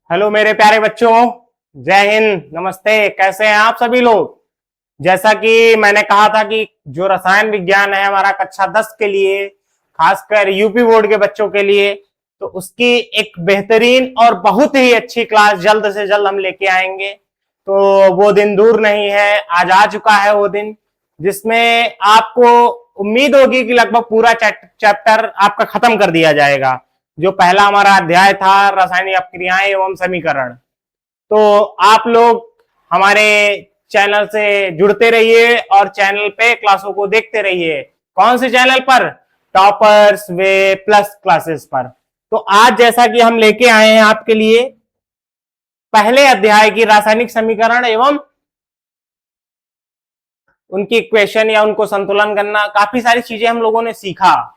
Hello मेरे प्यारे बच्चों, जय हिंद, नमस्ते। कैसे हैं आप सभी लोग। जैसा कि मैंने कहा था कि जो रसायन विज्ञान है हमारा कक्षा 10 के लिए, खासकर यूपी बोर्ड के बच्चों के लिए, तो उसकी एक बेहतरीन और बहुत ही अच्छी क्लास जल्द से जल्द हम लेके आएंगे। तो वो दिन दूर नहीं है, आज आ चुका है वो दिन, जिसमें आपको उम्मीद होगी कि लगभग पूरा चैप्टर आपका खत्म कर दिया जाएगा। जो पहला हमारा अध्याय था रासायनिक अपक्रियाएं एवं समीकरण। तो आप लोग हमारे चैनल से जुड़ते रहिए और चैनल पे क्लासों को देखते रहिए। कौन से चैनल पर? टॉपर्स वे प्लस क्लासेस पर। तो आज जैसा कि हम लेके आए हैं आपके लिए पहले अध्याय की रासायनिक समीकरण एवं उनकी इक्वेशन या उनको संतुलन करना, काफी सारी चीजें हम लोगों ने सीखा।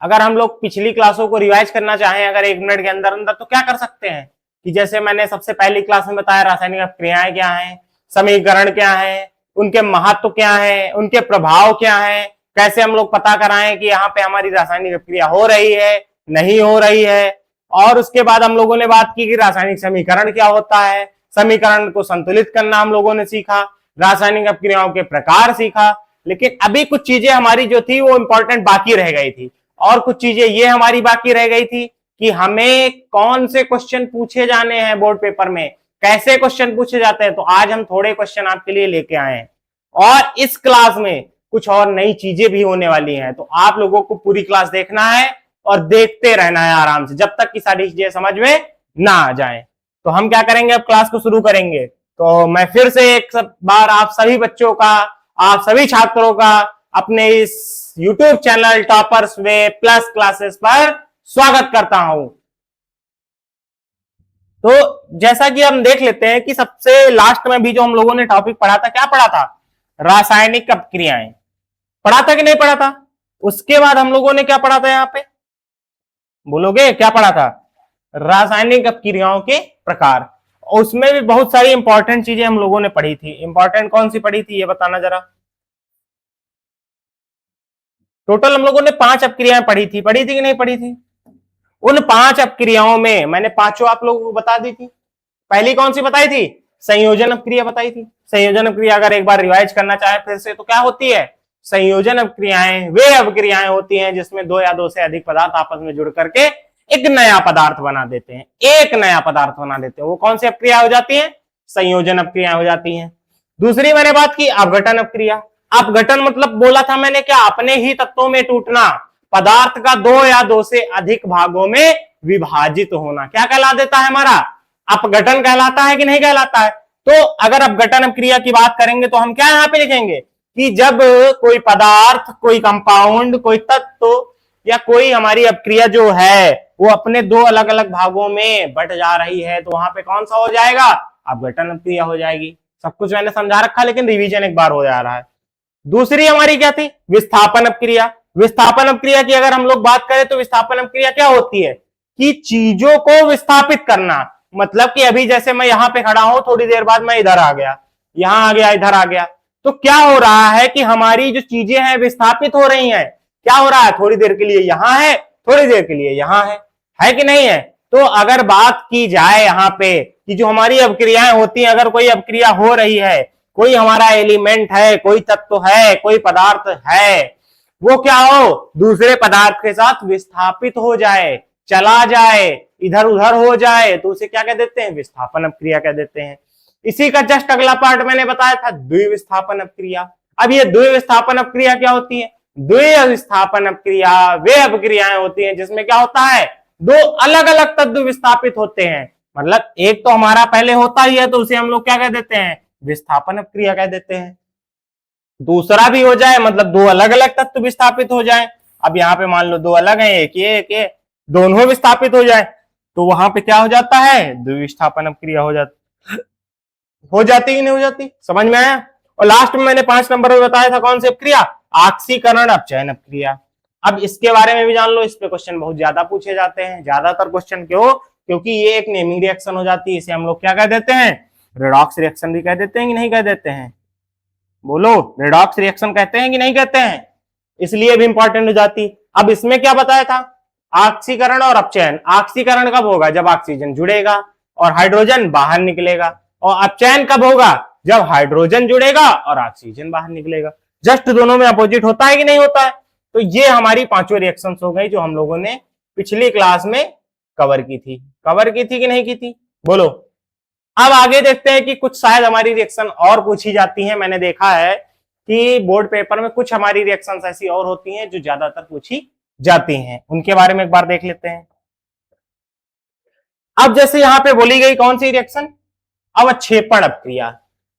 अगर हम लोग पिछली क्लासों को रिवाइज करना चाहें अगर 1 मिनट के अंदर अंदर, तो क्या कर सकते हैं कि जैसे मैंने सबसे पहली क्लास में बताया रासायनिक अपक्रियाएं क्या हैं, समीकरण क्या है, उनके महत्व क्या है, उनके प्रभाव क्या है, कैसे हम लोग पता कराएं कि यहाँ पे हमारी रासायनिक अपक्रिया हो रही है नहीं हो रही है। और उसके बाद हम लोगों ने बात की कि रासायनिक समीकरण क्या होता है, समीकरण को संतुलित करना हम लोगों ने सीखा, रासायनिक अपक्रियाओं के प्रकार सीखा। लेकिन अभी कुछ चीजें हमारी जो थी वो इंपॉर्टेंट बाकी रह गई थी, और कुछ चीजें ये हमारी बाकी रह गई थी कि हमें कौन से क्वेश्चन पूछे जाने हैं बोर्ड पेपर में, कैसे क्वेश्चन पूछे जाते हैं। तो आज हम थोड़े क्वेश्चन आपके लिए लेके आए हैं, और इस क्लास में कुछ और नई चीजें भी होने वाली हैं। तो आप लोगों को पूरी क्लास देखना है और देखते रहना है आराम से, जब तक कि सारी चीजें समझ में ना आ जाए। तो हम क्या करेंगे, अब क्लास को शुरू करेंगे। तो मैं फिर से एक बार आप सभी बच्चों का, आप सभी छात्रों का अपने इस YouTube channel toppers way plus classes पर स्वागत करता हूं। तो जैसा कि हम देख लेते हैं कि सबसे लास्ट में भी जो हम लोगों ने टॉपिक पढ़ा था, क्या पढ़ा था? रासायनिक अपक्रियाएं पढ़ा था कि नहीं पढ़ा था? उसके बाद हम लोगों ने क्या पढ़ा था, यहाँ पे बोलोगे क्या पढ़ा था? रासायनिक अपक्रियाओं के प्रकार। उसमें भी बहुत सारी इंपॉर्टेंट चीजें हम लोगों ने पढ़ी थी। इंपॉर्टेंट कौन सी पढ़ी थी ये बताना जरा। टोटल हम लोगों ने 5 अपक्रियाएं पढ़ी थी कि नहीं पढ़ी थी? उन 5 अपक्रियाओं में मैंने पांचों आप लोगों को बता दी थी। पहली कौन सी बताई थी? संयोजन अपक्रिया बताई थी। संयोजन अपक्रिया अगर एक बार रिवाइज करना चाहे फिर से, तो क्या होती है? संयोजन अपक्रियाएं वे अपक्रियाएं होती हैं जिसमें 2 या 2 से अधिक पदार्थ आपस में जुड़ करके एक नया पदार्थ बना देते हैं, एक नया पदार्थ बना देते हैं। वो कौन सी अपक्रिया हो जाती है? संयोजन अपक्रिया हो जाती है। दूसरी मैंने बात की अपघटन अपक्रिया। अपघटन मतलब बोला था मैंने क्या, अपने ही तत्वों में टूटना, पदार्थ का 2 या 2 से अधिक भागों में विभाजित होना, क्या कहला देता है? हमारा अपघटन कहलाता है कि नहीं कहलाता है? तो अगर अपघटन अपक्रिया की बात करेंगे तो हम क्या यहां पे लिखेंगे कि जब कोई पदार्थ, कोई कंपाउंड, कोई तत्व या कोई हमारी अपक्रिया जो है वो अपने 2 अलग अलग भागों में बट जा रही है, तो वहां पे कौन सा हो जाएगा? अपघटन अपक्रिया हो जाएगी। सब कुछ मैंने समझा रखा, लेकिन रिवीजन एक बार हो जा रहा है। दूसरी हमारी क्या थी? विस्थापन अपक्रिया। विस्थापन अपक्रिया की अगर हम लोग बात करें तो विस्थापन अपक्रिया क्या होती है कि चीजों को विस्थापित करना। मतलब कि अभी जैसे मैं यहां पे खड़ा हूं, थोड़ी देर बाद मैं इधर आ गया, यहां आ गया, इधर आ गया, तो क्या हो रहा है कि हमारी जो चीजें हैं विस्थापित हो रही हैं। क्या हो रहा है? थोड़ी देर के लिए यहां है, थोड़ी देर के लिए यहां है कि नहीं है? तो अगर बात की जाए यहाँ पे कि जो हमारी अपक्रियाएं होती हैं, अगर कोई अपक्रिया हो रही है, कोई हमारा एलिमेंट है, कोई तत्व है, कोई पदार्थ है, वो क्या हो, दूसरे पदार्थ के साथ विस्थापित हो जाए, चला जाए, इधर उधर हो जाए, तो उसे क्या कह देते हैं? विस्थापन अपक्रिया कह देते हैं। इसी का जस्ट अगला पार्ट मैंने बताया था द्विविस्थापन अपक्रिया। अब ये द्विविस्थापन अपक्रिया क्या होती है? द्विविस्थापन अपक्रिया वे अपक्रियाएं होती हैं जिसमें क्या होता है? 2 अलग अलग तत्व विस्थापित होते हैं। मतलब एक तो हमारा पहले होता ही है, तो उसे हम लोग क्या कह देते हैं? विस्थापन अपक्रिया कह देते हैं। दूसरा भी हो जाए, मतलब 2 अलग अलग तत्व विस्थापित हो जाए। अब यहाँ पे मान लो 2 अलग हैं, एक ये, दोनों विस्थापित हो जाए, तो वहां पे क्या हो जाता है? द्विविस्थापन अपक्रिया हो जाती कि नहीं हो जाती? समझ में आया? और लास्ट में मैंने 5 नंबर में बताया था कौन सी अपक्रिया? ऑक्सीकरण अपचयन अपक्रिया। अब इसके बारे में भी जान लो, इस पे क्वेश्चन बहुत ज्यादा पूछे जाते हैं, ज्यादातर क्वेश्चन। क्यों? क्योंकि ये एक नेमिंग रिएक्शन हो जाती है, इसे हम लोग क्या कह देते हैं? रेडॉक्स रिएक्शन भी कह देते हैं कि नहीं कह देते हैं? बोलो, रेडॉक्स रिएक्शन कहते हैं कि नहीं कहते हैं? इसलिए भी इंपॉर्टेंट हो जाती। अब इसमें क्या बताया था? ऑक्सीकरण और अपचयन। ऑक्सीकरण कब होगा? जब ऑक्सीजन जुड़ेगा। और हाइड्रोजन बाहर निकलेगा। और अपचयन कब होगा? जब हाइड्रोजन जुड़ेगा और ऑक्सीजन बाहर निकलेगा। जस्ट दोनों में अपोजिट होता है कि नहीं होता है? तो ये हमारी पांचों रिएक्शंस हो गई जो हम लोगों ने पिछली क्लास में कवर की थी। कवर की थी कि नहीं की थी? बोलो। अब आगे देखते हैं कि कुछ शायद हमारी रिएक्शन और पूछी जाती है। मैंने देखा है कि बोर्ड पेपर में कुछ हमारी रिएक्शंस ऐसी और होती हैं जो ज्यादातर पूछी जाती हैं, उनके बारे में एक बार देख लेते हैं। अब जैसे यहां पे बोली गई कौन सी रिएक्शन? अवक्षेपण अपक्रिया।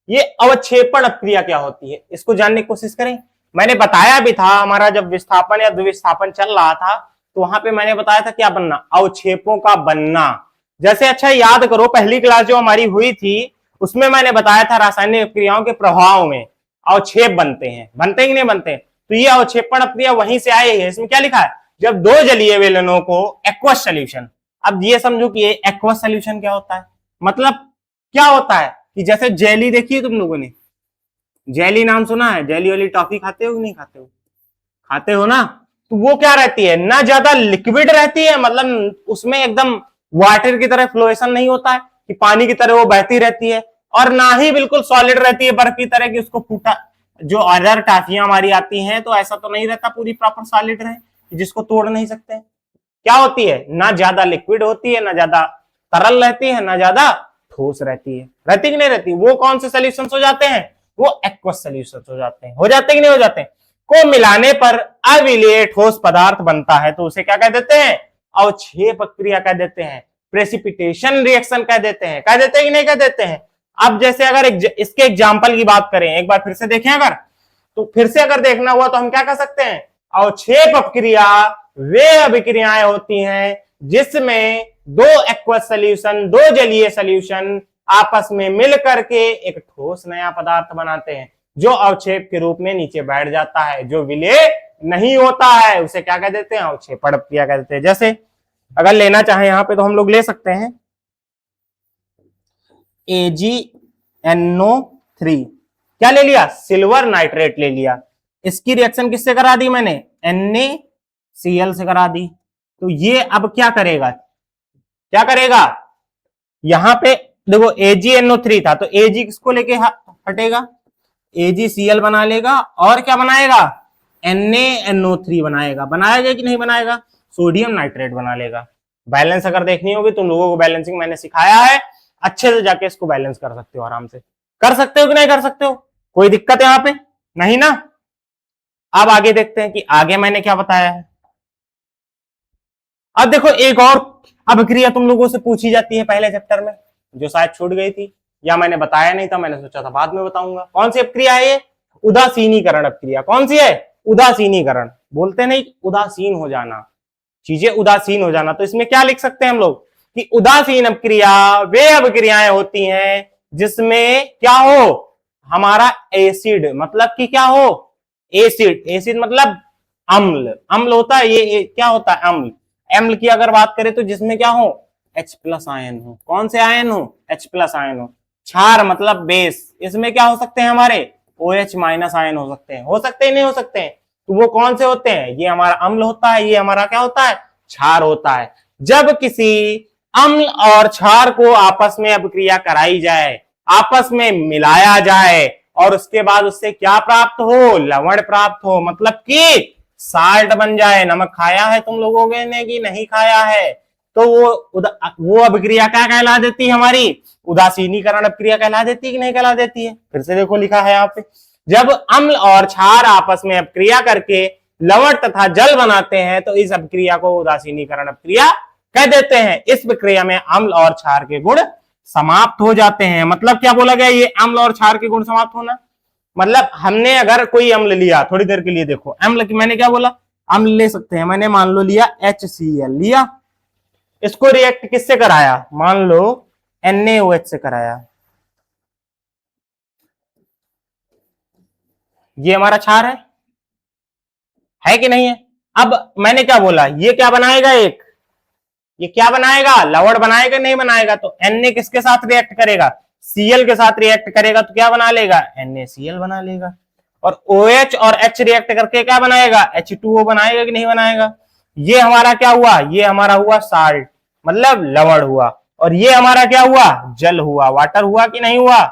ये अवक्षेपण अपक्रिया क्या होती है इसको जानने की कोशिश करें। मैंने बताया भी था, हमारा जब विस्थापन या द्विविस्थापन चल रहा था तो वहां पे मैंने बताया था क्या बनना? अवक्षेपों का बनना। जैसे अच्छा याद करो, पहली क्लास जो हमारी हुई थी उसमें मैंने बताया था रासायनिक क्रियाओं के प्रभाव में अवक्षेप बनते हैं। बनते ही नहीं बनते? तो ये अवक्षेपण अपक्रिया वहीं से आई है। इसमें क्या लिखा है? जब दो जलीय विलयनों को एक्वस सॉल्यूशन। अब ये समझो कि ये एक्वस सॉल्यूशन क्या होता है। मतलब क्या होता है कि जैसे जेली देखी है तुम लोगों ने, जेली नाम सुना है? जेली वाली टॉफी खाते हो कि नहीं खाते हो? खाते हो ना? तो वो क्या रहती है? ना ज्यादा लिक्विड रहती है, मतलब उसमें एकदम वाटर की तरह फ्लोएशन नहीं होता है कि पानी की तरह वो बहती रहती है, और ना ही बिल्कुल सॉलिड रहती है बर्फ की तरह कि उसको फूटा। जो अदर टाफियां हमारी आती हैं तो ऐसा तो नहीं रहता पूरी प्रॉपर सॉलिड रहे जिसको तोड़ नहीं सकते। क्या होती है? ना ज्यादा लिक्विड होती है, ना ज्यादा तरल रहती है, ना ज्यादा ठोस रहती है। रहती कि नहीं रहती? वो कौन से सॉल्यूशंस हो जाते हैं? वो एक्वस सॉल्यूशंस हो जाते हैं। हो जाते कि नहीं हो जाते? को मिलाने पर अविलेय ठोस पदार्थ बनता है तो उसे क्या कह देते हैं? अवक्षेप क्रिया कह देते हैं, प्रेसिपिटेशन रिएक्शन कह देते हैं। कह देते हैं कि नहीं कह देते हैं? अब जैसे अगर इसके एग्जाम्पल की बात करें, एक बार फिर से देखें अगर, तो फिर से अगर देखना हुआ तो हम क्या कह सकते हैं? अवक्षेप अपक्रिया वे अभिक्रियाएं होती हैं जिसमें दो एक्वस सॉल्यूशन, दो जलीय सॉल्यूशन आपस में मिल करके एक ठोस नया पदार्थ बनाते हैं जो अवक्षेप के रूप में नीचे बैठ जाता है। जो विलेय नहीं होता है उसे क्या कह देते हैं? अवक्षेपण अपक्रिया कह देते हैं। जैसे अगर लेना चाहे यहां पे तो हम लोग ले सकते हैं AgNO3। क्या ले लिया? सिल्वर नाइट्रेट ले लिया। इसकी रिएक्शन किससे करा दी मैंने? NaCl से करा दी। तो ये अब क्या करेगा? क्या करेगा? यहां पे देखो AgNO3 था तो Ag किसको लेके हटेगा? AgCl बना लेगा और क्या बनाएगा? NaNO3 बनाएगा। बनाएगा कि नहीं बनाएगा? सोडियम नाइट्रेट बना लेगा। बैलेंस अगर देखनी होगी तुम लोगों को बैलेंसिंग मैंने सिखाया है, अच्छे से जाके इसको बैलेंस कर सकते हो, आराम से कर सकते हो कि नहीं कर सकते हो? कोई दिक्कत यहां पे नहीं ना? अब आगे देखते हैं कि आगे मैंने क्या बताया है। अब देखो एक और अभिक्रिया तुम लोगों से पूछी जाती है पहले चैप्टर में जो शायद छूट गई थी या मैंने बताया नहीं था, मैंने सोचा था बाद में बताऊंगा। कौन सी अपक्रिया है ये? उदासीनीकरण अपक्रिया। कौन सी है? उदासीनीकरण। बोलते नहीं उदासीन हो जाना, चीजें उदासीन हो जाना। तो इसमें क्या लिख सकते हैं हम लोग कि उदासीन अपक्रिया वे अपक्रियाएं होती हैं जिसमें क्या हो? हमारा एसिड, मतलब कि क्या हो? एसिड। एसिड मतलब अम्ल। अम्ल होता है ये क्या होता है? अम्ल। अम्ल की अगर बात करें तो जिसमें क्या हो? H+ आयन हो। कौन से आयन हो? H+ आयन हो। क्षार मतलब बेस, इसमें क्या हो सकते हैं हमारे? OH- आयन हो सकते हैं। हो सकते हैं नहीं हो सकते हैं? तो वो कौन से होते हैं? ये हमारा अम्ल होता है, ये हमारा क्या होता है? क्षार होता है। जब किसी अम्ल और क्षार को आपस में अपक्रिया कराई जाए, आपस में मिलाया जाए और उसके बाद उससे क्या प्राप्त हो? लवण प्राप्त हो, मतलब कि साल्ट बन जाए। नमक खाया है तुम लोगों ने कि नहीं खाया है? तो वो अभिक्रिया क्या कहला देती है हमारी? उदासीनीकरण अभिक्रिया कहला देती है कि नहीं कहला देती है? फिर से देखो लिखा है यहाँ पे, जब अम्ल और क्षार आपस में अभिक्रिया करके लवण तथा जल बनाते हैं तो इस अभिक्रिया को उदासीनीकरण अभिक्रिया कह देते हैं। इस प्रक्रिया में अम्ल और क्षार के गुण समाप्त हो जाते हैं। मतलब क्या बोला गया? ये अम्ल और क्षार के गुण समाप्त होना मतलब हमने अगर कोई अम्ल लिया थोड़ी देर के लिए, देखो अम्ल की मैंने क्या बोला? अम्ल ले सकते हैं, मैंने मान लो लिया HCl लिया, इसको रिएक्ट किससे कराया? मान लो NaOH से कराया, ये हमारा क्षार है कि नहीं है? अब मैंने क्या बोला? ये क्या बनाएगा? एक ये क्या बनाएगा? लवण बनाएगा नहीं बनाएगा? तो Na किसके साथ रिएक्ट करेगा? Cl के साथ रिएक्ट करेगा तो क्या बना लेगा? NaCl बना लेगा। और OH और H रिएक्ट करके क्या बनाएगा? H2O बनाएगा कि नहीं बनाएगा? ये हमारा क्या हुआ? ये हमारा हुआ साल्ट, मतलब लवण हुआ। और ये हमारा क्या हुआ, जल हुआ, वाटर हुआ कि नहीं हुआ,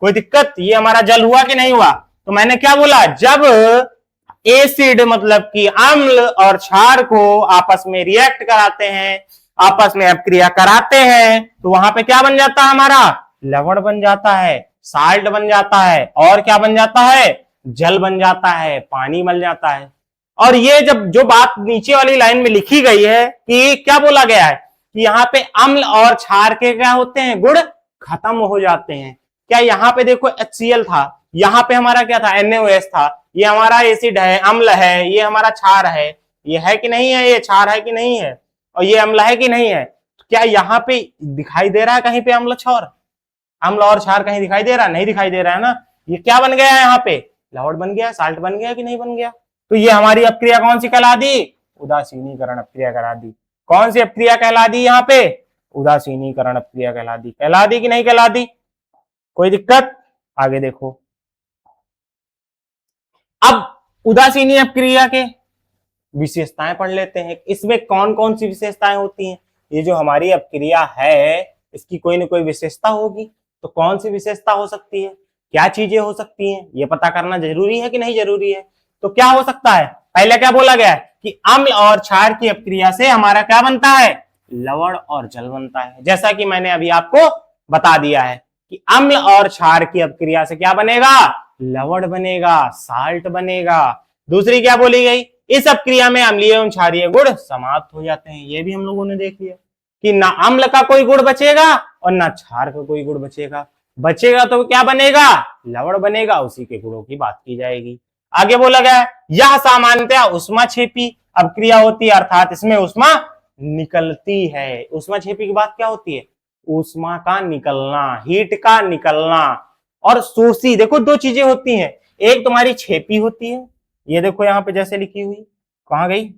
कोई दिक्कत, ये हमारा जल हुआ कि नहीं हुआ। तो मैंने क्या बोला, जब एसिड मतलब कि अम्ल और क्षार को आपस में रिएक्ट कराते हैं, आपस में अपक्रिया कराते हैं, तो वहां पे क्या बन जाता है हमारा, लवण बन जाता है, साल्ट बन जाता है, और क्या बन जाता है, जल बन जाता है, पानी बन जाता है। और ये जब जो बात नीचे वाली लाइन में लिखी गई है कि क्या बोला गया है कि यहाँ पे अम्ल और क्षार के क्या होते हैं, गुण खत्म हो जाते हैं। क्या यहाँ पे देखो HCl था, यहाँ पे हमारा क्या था, NaOH था, ये हमारा एसिड है, अम्ल है, ये हमारा क्षार है, ये है कि नहीं है, ये क्षार है कि नहीं है, और ये अम्ल है कि नहीं है। तो क्या यहाँ पे दिखाई दे रहा है कहीं पे अम्ल क्षार, अम्ल और क्षार कहीं दिखाई दे रहा है, नहीं दिखाई दे रहा है ना। ये क्या बन गया है, यहाँ पे लवण बन गया, साल्ट बन गया कि नहीं बन गया। तो ये हमारी अपक्रिया कौन सी कहला दी, उदासीनीकरण अपक्रिया कहला दी। कौन सी अपक्रिया कहला दी, यहाँ पे उदासीनीकरण अपक्रिया कहला दी, कहला दी कि नहीं कहला दी, कोई दिक्कत। आगे देखो, अब उदासीनी अपक्रिया के विशेषताएं पढ़ लेते हैं। इसमें कौन कौन सी विशेषताएं होती हैं, ये जो हमारी अपक्रिया है इसकी कोई ना कोई विशेषता होगी, तो कौन सी विशेषता हो सकती है, क्या चीजें हो सकती हैं, ये पता करना जरूरी है कि नहीं जरूरी है। तो क्या हो सकता है, पहले क्या बोला गया है कि अम्ल और क्षार की अपक्रिया से हमारा क्या बनता है, लवण और जल बनता है। जैसा कि मैंने अभी आपको बता दिया है कि अम्ल और क्षार की अपक्रिया से क्या बनेगा, लवण बनेगा, साल्ट बनेगा। दूसरी क्या बोली गई, इस अपक्रिया में अम्लीय एवं क्षारीय गुण समाप्त हो जाते हैं। ये भी हम लोगों ने देख लिया कि ना अम्ल का कोई गुण बचेगा और ना क्षार का कोई गुण बचेगा, बचेगा तो क्या बनेगा, लवण बनेगा, उसी के गुणों की बात की जाएगी। आगे बोला गया यह सामान्यतया उष्माक्षेपी अपक्रिया होती है, अर्थात इसमें उष्मा निकलती है। उष्माक्षेपी की बात क्या होती है, उष्मा का निकलना, हीट का निकलना। और शोषी, देखो दो चीजें होती हैं, एक तुम्हारी छेपी होती है, ये देखो यहाँ पे जैसे लिखी हुई, कहां गई,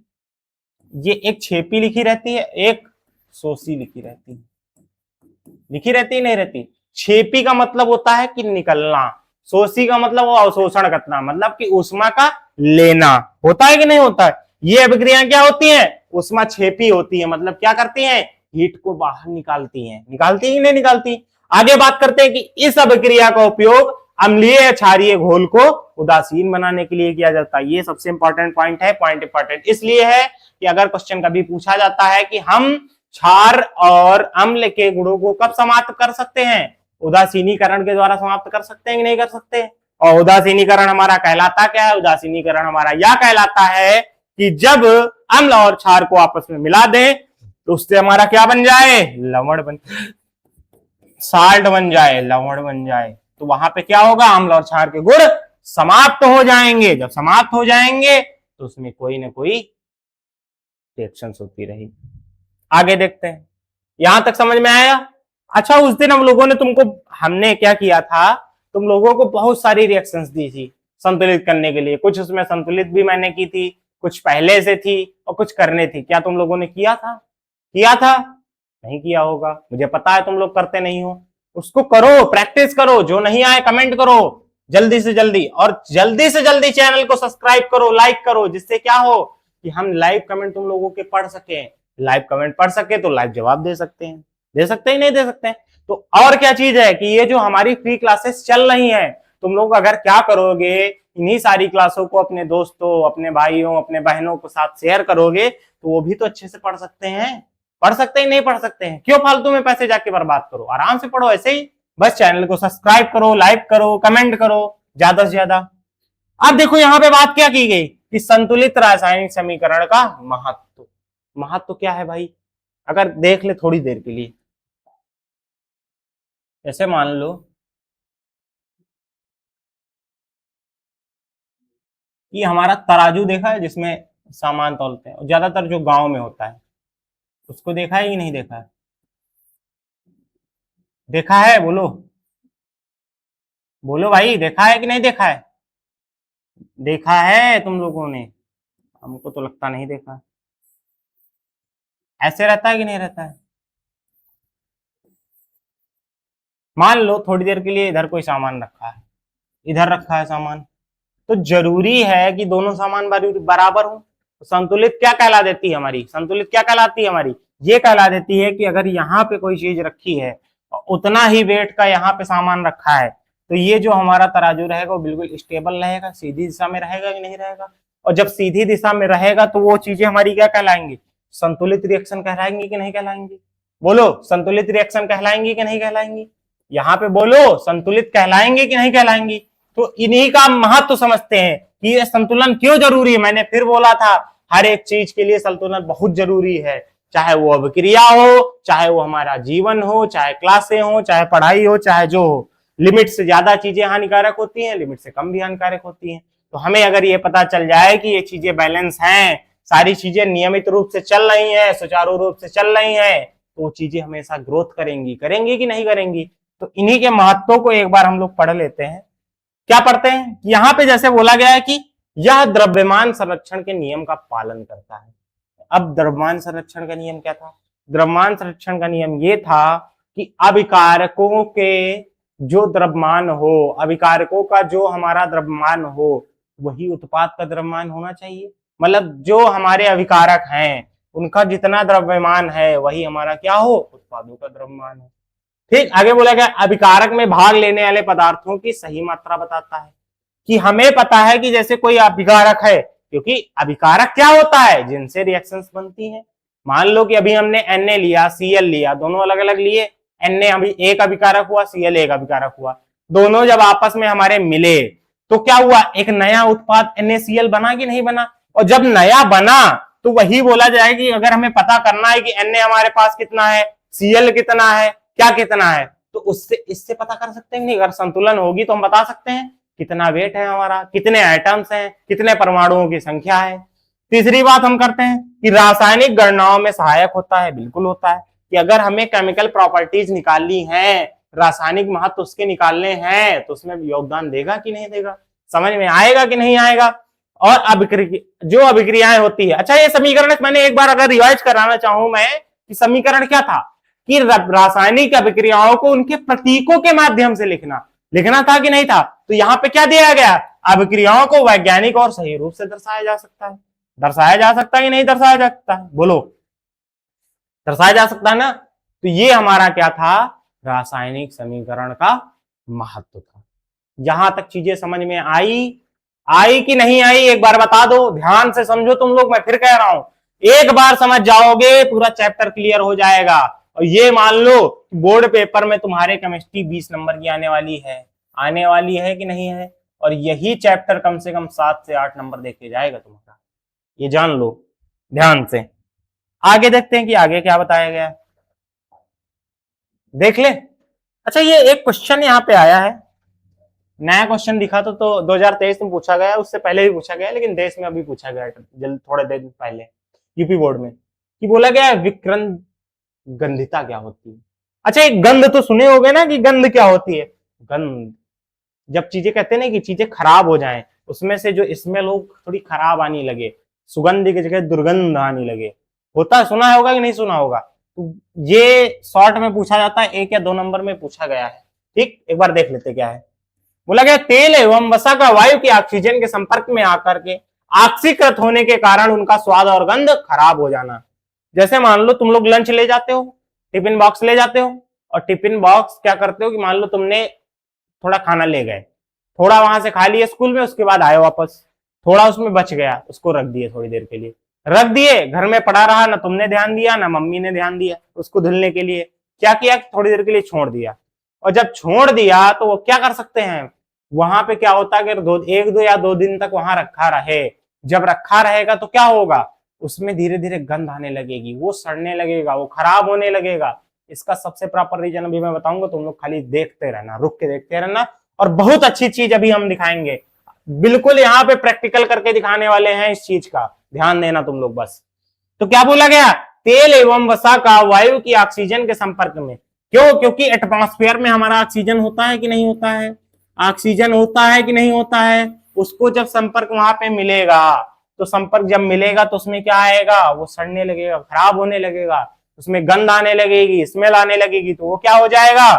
ये एक छेपी लिखी रहती है, एक शोषी लिखी रहती है, लिखी रहती नहीं रहती। छेपी का मतलब होता है कि निकलना, शोषी का मतलब वो अवशोषण करना, मतलब कि उष्मा का लेना, होता है कि नहीं होता है। ये अभिक्रियाएं क्या होती हैं, उष्मा छेपी होती है, मतलब क्या करती हैं, हीट को बाहर निकालती हैं, निकालती ही नहीं निकालती। आगे बात करते हैं कि इस अभिक्रिया का उपयोग अम्लीय क्षारीय घोल को उदासीन बनाने के लिए किया जाता है। ये सबसे इंपॉर्टेंट पॉइंट है। पॉइंट इंपॉर्टेंट इसलिए है कि अगर क्वेश्चन कभी पूछा जाता है कि हम क्षार और अम्ल के गुणों को कब समाप्त कर सकते हैं, उदासीनीकरण के द्वारा समाप्त कर सकते हैं कि नहीं कर सकते। और उदासीनीकरण हमारा कहलाता क्या है, उदासीनीकरण हमारा यह कहलाता है कि जब अम्ल और क्षार को आपस में मिला दें तो उससे हमारा क्या बन जाए, लवण बन, साल्ट बन जाए, लवण बन जाए। तो वहां पे क्या होगा, अम्ल और क्षार के गुण समाप्त हो जाएंगे। जब समाप्त हो जाएंगे तो उसमें कोई ना कोई रिएक्शंस होती रहेगी। आगे देखते हैं, यहां तक समझ में आया। अच्छा, उस दिन हम लोगों ने तुमको, हमने क्या किया था, तुम लोगों को बहुत सारी रिएक्शंस दी थी संतुलित करने के लिए। कुछ उसमें संतुलित भी मैंने की थी, कुछ पहले से थी और कुछ करने थी। क्या तुम लोगों ने किया था, किया था, नहीं किया होगा, मुझे पता है तुम लोग करते नहीं हो। उसको करो, प्रैक्टिस करो, जो नहीं आए कमेंट करो जल्दी से जल्दी, और जल्दी से जल्दी चैनल को सब्सक्राइब करो, लाइक करो, जिससे क्या हो कि हम लाइव कमेंट तुम लोगों के पढ़ सके। लाइव कमेंट पढ़ सके तो लाइव जवाब दे सकते हैं, दे सकते हैं नहीं दे सकते हैं। तो और क्या चीज है कि ये जो हमारी फ्री क्लासेस चल रही हैं, तुम लोग अगर क्या करोगे, इन्हीं सारी क्लासों को अपने दोस्तों, अपने भाइयों, अपने बहनों के साथ शेयर करोगे तो वो भी तो अच्छे से पढ़ सकते हैं। पढ़ सकते हैं नहीं पढ़ सकते हैं, क्यों फालतू में पैसे जाके बर्बाद करो, आराम से पढ़ो ऐसे ही। बस चैनल को सब्सक्राइब करो, लाइक करो, कमेंट करो ज्यादा से ज्यादा। अब देखो यहाँ पे बात क्या की गई कि संतुलित रासायनिक समीकरण का महत्व। महत्व क्या है भाई, अगर देख ले थोड़ी देर के लिए, ऐसे मान लो कि हमारा तराजू देखा है जिसमें सामान तौलते हैं, ज्यादातर जो गांव में होता है, उसको देखा है कि नहीं देखा है, देखा है, बोलो बोलो भाई, देखा है कि नहीं देखा है, देखा है तुम लोगों ने, हमको तो लगता नहीं देखा। ऐसे रहता है कि नहीं रहता है। मान लो थोड़ी देर के लिए इधर कोई सामान रखा है, इधर रखा है सामान, तो जरूरी है कि दोनों सामान बराबर हो। संतुलित क्या कहला देती है हमारी, संतुलित क्या कहलाती है हमारी, ये कहला देती है कि अगर यहाँ पे कोई चीज रखी है और उतना ही वेट का यहाँ पे सामान रखा है, तो ये जो हमारा तराजू रहेगा वो बिल्कुल स्टेबल रहेगा, सीधी दिशा में रहेगा कि नहीं रहेगा। और जब सीधी दिशा में रहेगा तो वो चीजें हमारी क्या कहलाएंगी, संतुलित रिएक्शन कहलाएंगी कि नहीं कहलाएंगी। बोलो, संतुलित रिएक्शन कहलाएंगी कि नहीं कहलाएंगी। यहाँ पे बोलो, संतुलित कहलाएंगे कि नहीं कहलाएंगी। तो इन्हीं का महत्व समझते हैं कि ये संतुलन क्यों जरूरी है। मैंने फिर बोला था, हर एक चीज के लिए संतुलन बहुत जरूरी है, चाहे वो अभिक्रिया हो, चाहे वो हमारा जीवन हो, चाहे क्लासें हो, चाहे पढ़ाई हो, चाहे जो हो। लिमिट से ज्यादा चीजें हानिकारक होती हैं, लिमिट से कम भी हानिकारक होती हैं। तो हमें अगर ये पता चल जाए कि ये चीजें बैलेंस हैं, सारी चीजें नियमित रूप से चल रही हैं, सुचारू रूप से चल रही हैं, तो वो चीजें हमेशा ग्रोथ करेंगी, करेंगी कि नहीं करेंगी। तो इन्हीं के महत्वों को एक बार हम लोग पढ़ लेते हैं। क्या पढ़ते हैं, यहाँ पे जैसे बोला गया है कि यह द्रव्यमान संरक्षण के नियम का पालन करता है। अब द्रव्यमान संरक्षण का नियम क्या था। द्रव्यमान संरक्षण का नियम ये था कि अभिकारकों के जो द्रव्यमान हो, अभिकारकों का जो हमारा द्रव्यमान हो, वही उत्पाद का द्रव्यमान होना चाहिए। मतलब जो हमारे अभिकारक हैं उनका जितना द्रव्यमान है वही हमारा क्या हो, उत्पादों का द्रव्यमान हो। ठीक, आगे बोला गया अभिकारक में भाग लेने वाले पदार्थों की सही मात्रा बताता है। कि हमें पता है कि जैसे कोई अभिकारक है, क्योंकि अभिकारक क्या होता है, जिनसे रिएक्शंस बनती हैं। मान लो कि अभी हमने Na लिया, Cl लिया, दोनों अलग अलग लिए। Na अभी एक अभिकारक हुआ, Cl एक अभिकारक हुआ। दोनों जब आपस में हमारे मिले तो क्या हुआ, एक नया उत्पाद NaCl बना कि नहीं बना। और जब नया बना तो वही बोला जाए कि अगर हमें पता करना है कि Na हमारे पास कितना है, Cl कितना है, क्या कितना है, तो उससे इससे पता कर सकते हैं। नहीं, अगर संतुलन होगी तो हम बता सकते हैं कितना वेट है हमारा, कितने आइटम्स हैं, कितने परमाणुओं की संख्या है। तीसरी बात हम करते हैं कि रासायनिक गणनाओं में सहायक होता है। बिल्कुल होता है कि अगर हमें केमिकल प्रॉपर्टीज निकालनी है, रासायनिक महत्व उसके निकालने हैं, तो उसमें योगदान देगा कि नहीं देगा, समझ में आएगा कि नहीं आएगा। और जो अभिक्रियाएं होती है, अच्छा ये समीकरण मैंने एक बार अगर रिवाइज कराना चाहूं मैं कि समीकरण क्या था कि रासायनिक अभिक्रियाओं को उनके प्रतीकों के माध्यम से लिखना था कि नहीं था। तो यहाँ पे क्या दिया गया, अभिक्रियाओं को वैज्ञानिक और सही रूप से दर्शाया जा सकता है। दर्शाया जा सकता है कि नहीं दर्शाया जा सकता है, बोलो, दर्शाया जा सकता है ना। तो ये हमारा क्या था, रासायनिक समीकरण का महत्व था। यहां तक चीजें समझ में आई कि नहीं आई, एक बार बता दो, ध्यान से समझो तुम लोग, मैं फिर कह रहा हूं, एक बार समझ जाओगे पूरा चैप्टर क्लियर हो जाएगा। और ये मान लो बोर्ड पेपर में तुम्हारे केमिस्ट्री 20 नंबर की आने वाली है कि नहीं है। और यही चैप्टर कम से कम 7 से 8 नंबर देके जाएगा तुम्हारा, ये जान लो ध्यान से। आगे देखते हैं कि आगे क्या बताया गया है, देख ले। अच्छा ये एक क्वेश्चन यहाँ पे आया है, नया क्वेश्चन दिखा तो 2023 में पूछा गया, उससे पहले भी पूछा गया, लेकिन देश में अभी पूछा गया जल्द थोड़े दिन पहले यूपी बोर्ड में, कि बोला गया विक्रम गंधिता क्या होती है। अच्छा एक गंध तो सुने होगे ना कि गंध क्या होती है। गंध, जब चीजें कहते हैं ना कि चीजें खराब हो जाएं, उसमें से जो स्मेल हो थोड़ी खराब आने लगे, सुगंध की जगह दुर्गंध आने लगे, होता है, सुना होगा कि नहीं सुना होगा। तो ये शॉर्ट में पूछा जाता है, 1 या 2 नंबर में पूछा गया है। ठीक, एक बार देख लेते क्या है। बोला गया तेल एवं वसा का वायु की ऑक्सीजन के संपर्क में आकर के ऑक्सीकृत होने के कारण उनका स्वाद और गंध खराब हो जाना। जैसे मान लो तुम लोग लंच ले जाते हो, टिफिन बॉक्स ले जाते हो, और टिफिन बॉक्स क्या करते हो कि मान लो तुमने थोड़ा खाना ले गए, थोड़ा वहां से खा लिया स्कूल में, उसके बाद आए वापस, थोड़ा उसमें बच गया, उसको रख दिए, थोड़ी देर के लिए रख दिए, घर में पड़ा रहा, ना तुमने ध्यान दिया ना मम्मी ने ध्यान दिया उसको धुलने के लिए, क्या किया, थोड़ी देर के लिए छोड़ दिया। और जब छोड़ दिया तो वो क्या कर सकते हैं, वहां पे क्या होता है कि 1 2 या 2 दिन तक वहां रखा रहे, जब रखा रहेगा तो क्या होगा, उसमें धीरे धीरे गंध आने लगेगी, वो सड़ने लगेगा, वो खराब होने लगेगा। इसका सबसे प्रॉपर रीजन अभी मैं बताऊंगा, तुम लोग खाली देखते रहना, रुक के देखते रहना। और बहुत अच्छी चीज अभी हम दिखाएंगे, बिल्कुल यहाँ पे प्रैक्टिकल करके दिखाने वाले हैं इस चीज का, ध्यान देना तुम लोग बस। तो क्या बोला गया, तेल एवं वसा का वायु की ऑक्सीजन के संपर्क में, क्यों, क्योंकि एटमॉस्फेयर में हमारा ऑक्सीजन होता है कि नहीं होता है, ऑक्सीजन होता है कि नहीं होता है। उसको जब संपर्क वहां पे मिलेगा, तो संपर्क जब मिलेगा तो उसमें क्या आएगा, वो सड़ने लगेगा, खराब होने लगेगा, उसमें गंध आने लगेगी, स्मेल आने लगेगी, तो वो क्या हो जाएगा,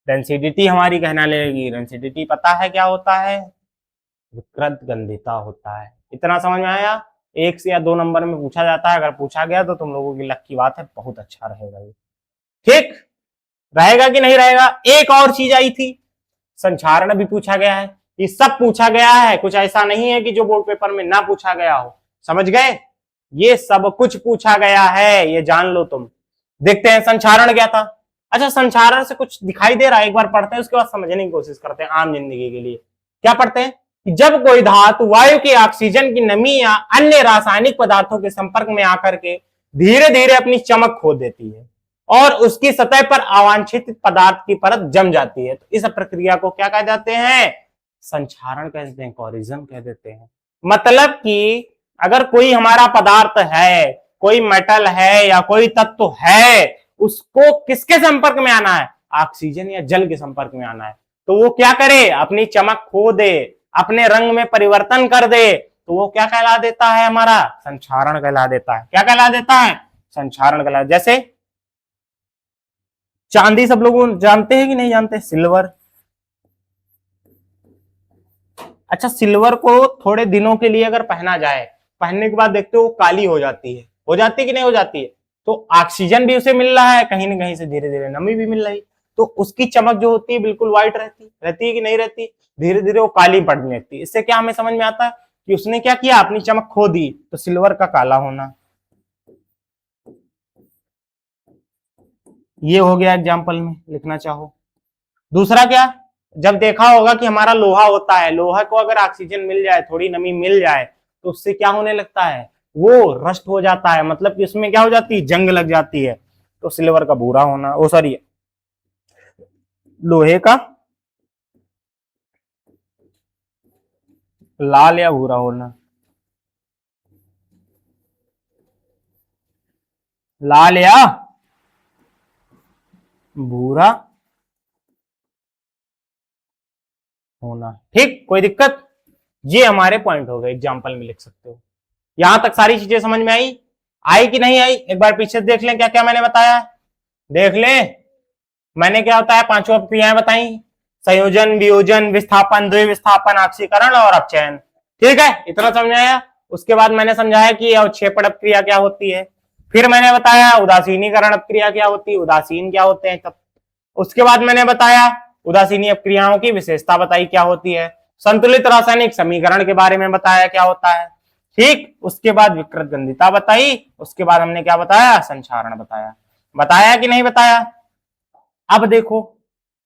रेंसिडिटी हमारी कहना लगेगी। रेंसिडिटी पता है क्या होता है, विकृत गंधिता होता है। इतना समझ में आया, 1 से या 2 नंबर में पूछा जाता है, अगर पूछा गया तो तुम लोगों की लक की बात है, बहुत अच्छा रहेगा ये। ठीक रहेगा कि नहीं रहेगा। एक और चीज आई थी, संचारण भी पूछा गया है। ये सब पूछा गया है, कुछ ऐसा नहीं है कि जो बोर्ड पेपर में ना पूछा गया हो, समझ गए। ये सब कुछ पूछा गया है, ये जान लो तुम। देखते हैं संचारण क्या था। अच्छा, संचारण से कुछ दिखाई दे रहा है, एक बार पढ़ते हैं, उसके बाद समझने की कोशिश करते हैं आम जिंदगी के लिए। क्या पढ़ते हैं कि जब कोई धातु वायु के ऑक्सीजन की नमी या अन्य रासायनिक पदार्थों के संपर्क में आकर के धीरे धीरे अपनी चमक खो देती है और उसकी सतह पर अवांछित पदार्थ की परत जम जाती है, तो इस प्रक्रिया को क्या कह जाते हैं? संचारण कह देते हैं, कोरिजन कह देते हैं। मतलब कि अगर कोई हमारा पदार्थ है, कोई मेटल है या कोई तत्व है, उसको किसके संपर्क में आना है? ऑक्सीजन या जल के संपर्क में आना है, तो वो क्या करे? अपनी चमक खो दे, अपने रंग में परिवर्तन कर दे, तो वो क्या कहला देता है? हमारा संचारण कहला देता है। क्या कहला देता है? संचारण कहला। जैसे चांदी सब लोग जानते हैं कि नहीं जानते? सिल्वर। अच्छा, सिल्वर को थोड़े दिनों के लिए अगर पहना जाए, पहनने के बाद देखते हो वो काली हो जाती है कि नहीं हो जाती है? तो ऑक्सीजन भी उसे मिल रहा है, कहीं ना कहीं से धीरे धीरे नमी भी मिल रही, तो उसकी चमक जो होती है बिल्कुल व्हाइट रहती है कि नहीं रहती? धीरे धीरे वो काली पड़ने लगती है। इससे क्या हमें समझ में आता है कि उसने क्या किया? अपनी चमक खो दी, तो सिल्वर का काला होना। ये हो गया एग्जाम्पल में लिखना चाहो। दूसरा क्या? जब देखा होगा कि हमारा लोहा होता है, लोहा को अगर ऑक्सीजन मिल जाए, थोड़ी नमी मिल जाए, तो उससे क्या होने लगता है? वो रस्ट हो जाता है, मतलब कि उसमें क्या हो जाती है? जंग लग जाती है। तो सिल्वर का भूरा होना, ओ सॉरी, लोहे का लाल या भूरा होना। लाल या भूरा होना। ठीक, कोई दिक्कत? ये हमारे पॉइंट हो गए, एग्जाम्पल में लिख सकते हो। यहां तक सारी चीजें समझ में आई? आई कि नहीं आई? एक बार पीछे देख लें क्या क्या मैंने बताया, देख लें। मैंने क्या होता है? पांचों क्रियाएं बताई, संयोजन, वियोजन, विस्थापन, द्विविस्थापन, ऑक्सीकरण और अपचयन। ठीक है, इतना समझ आया। उसके बाद मैंने समझाया कि अवक्षेपण अपक्रिया क्या होती है। फिर मैंने बताया उदासीनीकरण अपक्रिया क्या होती है, उदासीन क्या होते हैं तब। उसके बाद मैंने बताया उदासीनी अपक्रियाओं की विशेषता बताई क्या होती है। संतुलित रासायनिक समीकरण के बारे में बताया क्या होता है। ठीक, उसके बाद विकृत गंधिता बताई। उसके बाद हमने क्या बताया? संचारण बताया। बताया कि नहीं बताया? अब देखो,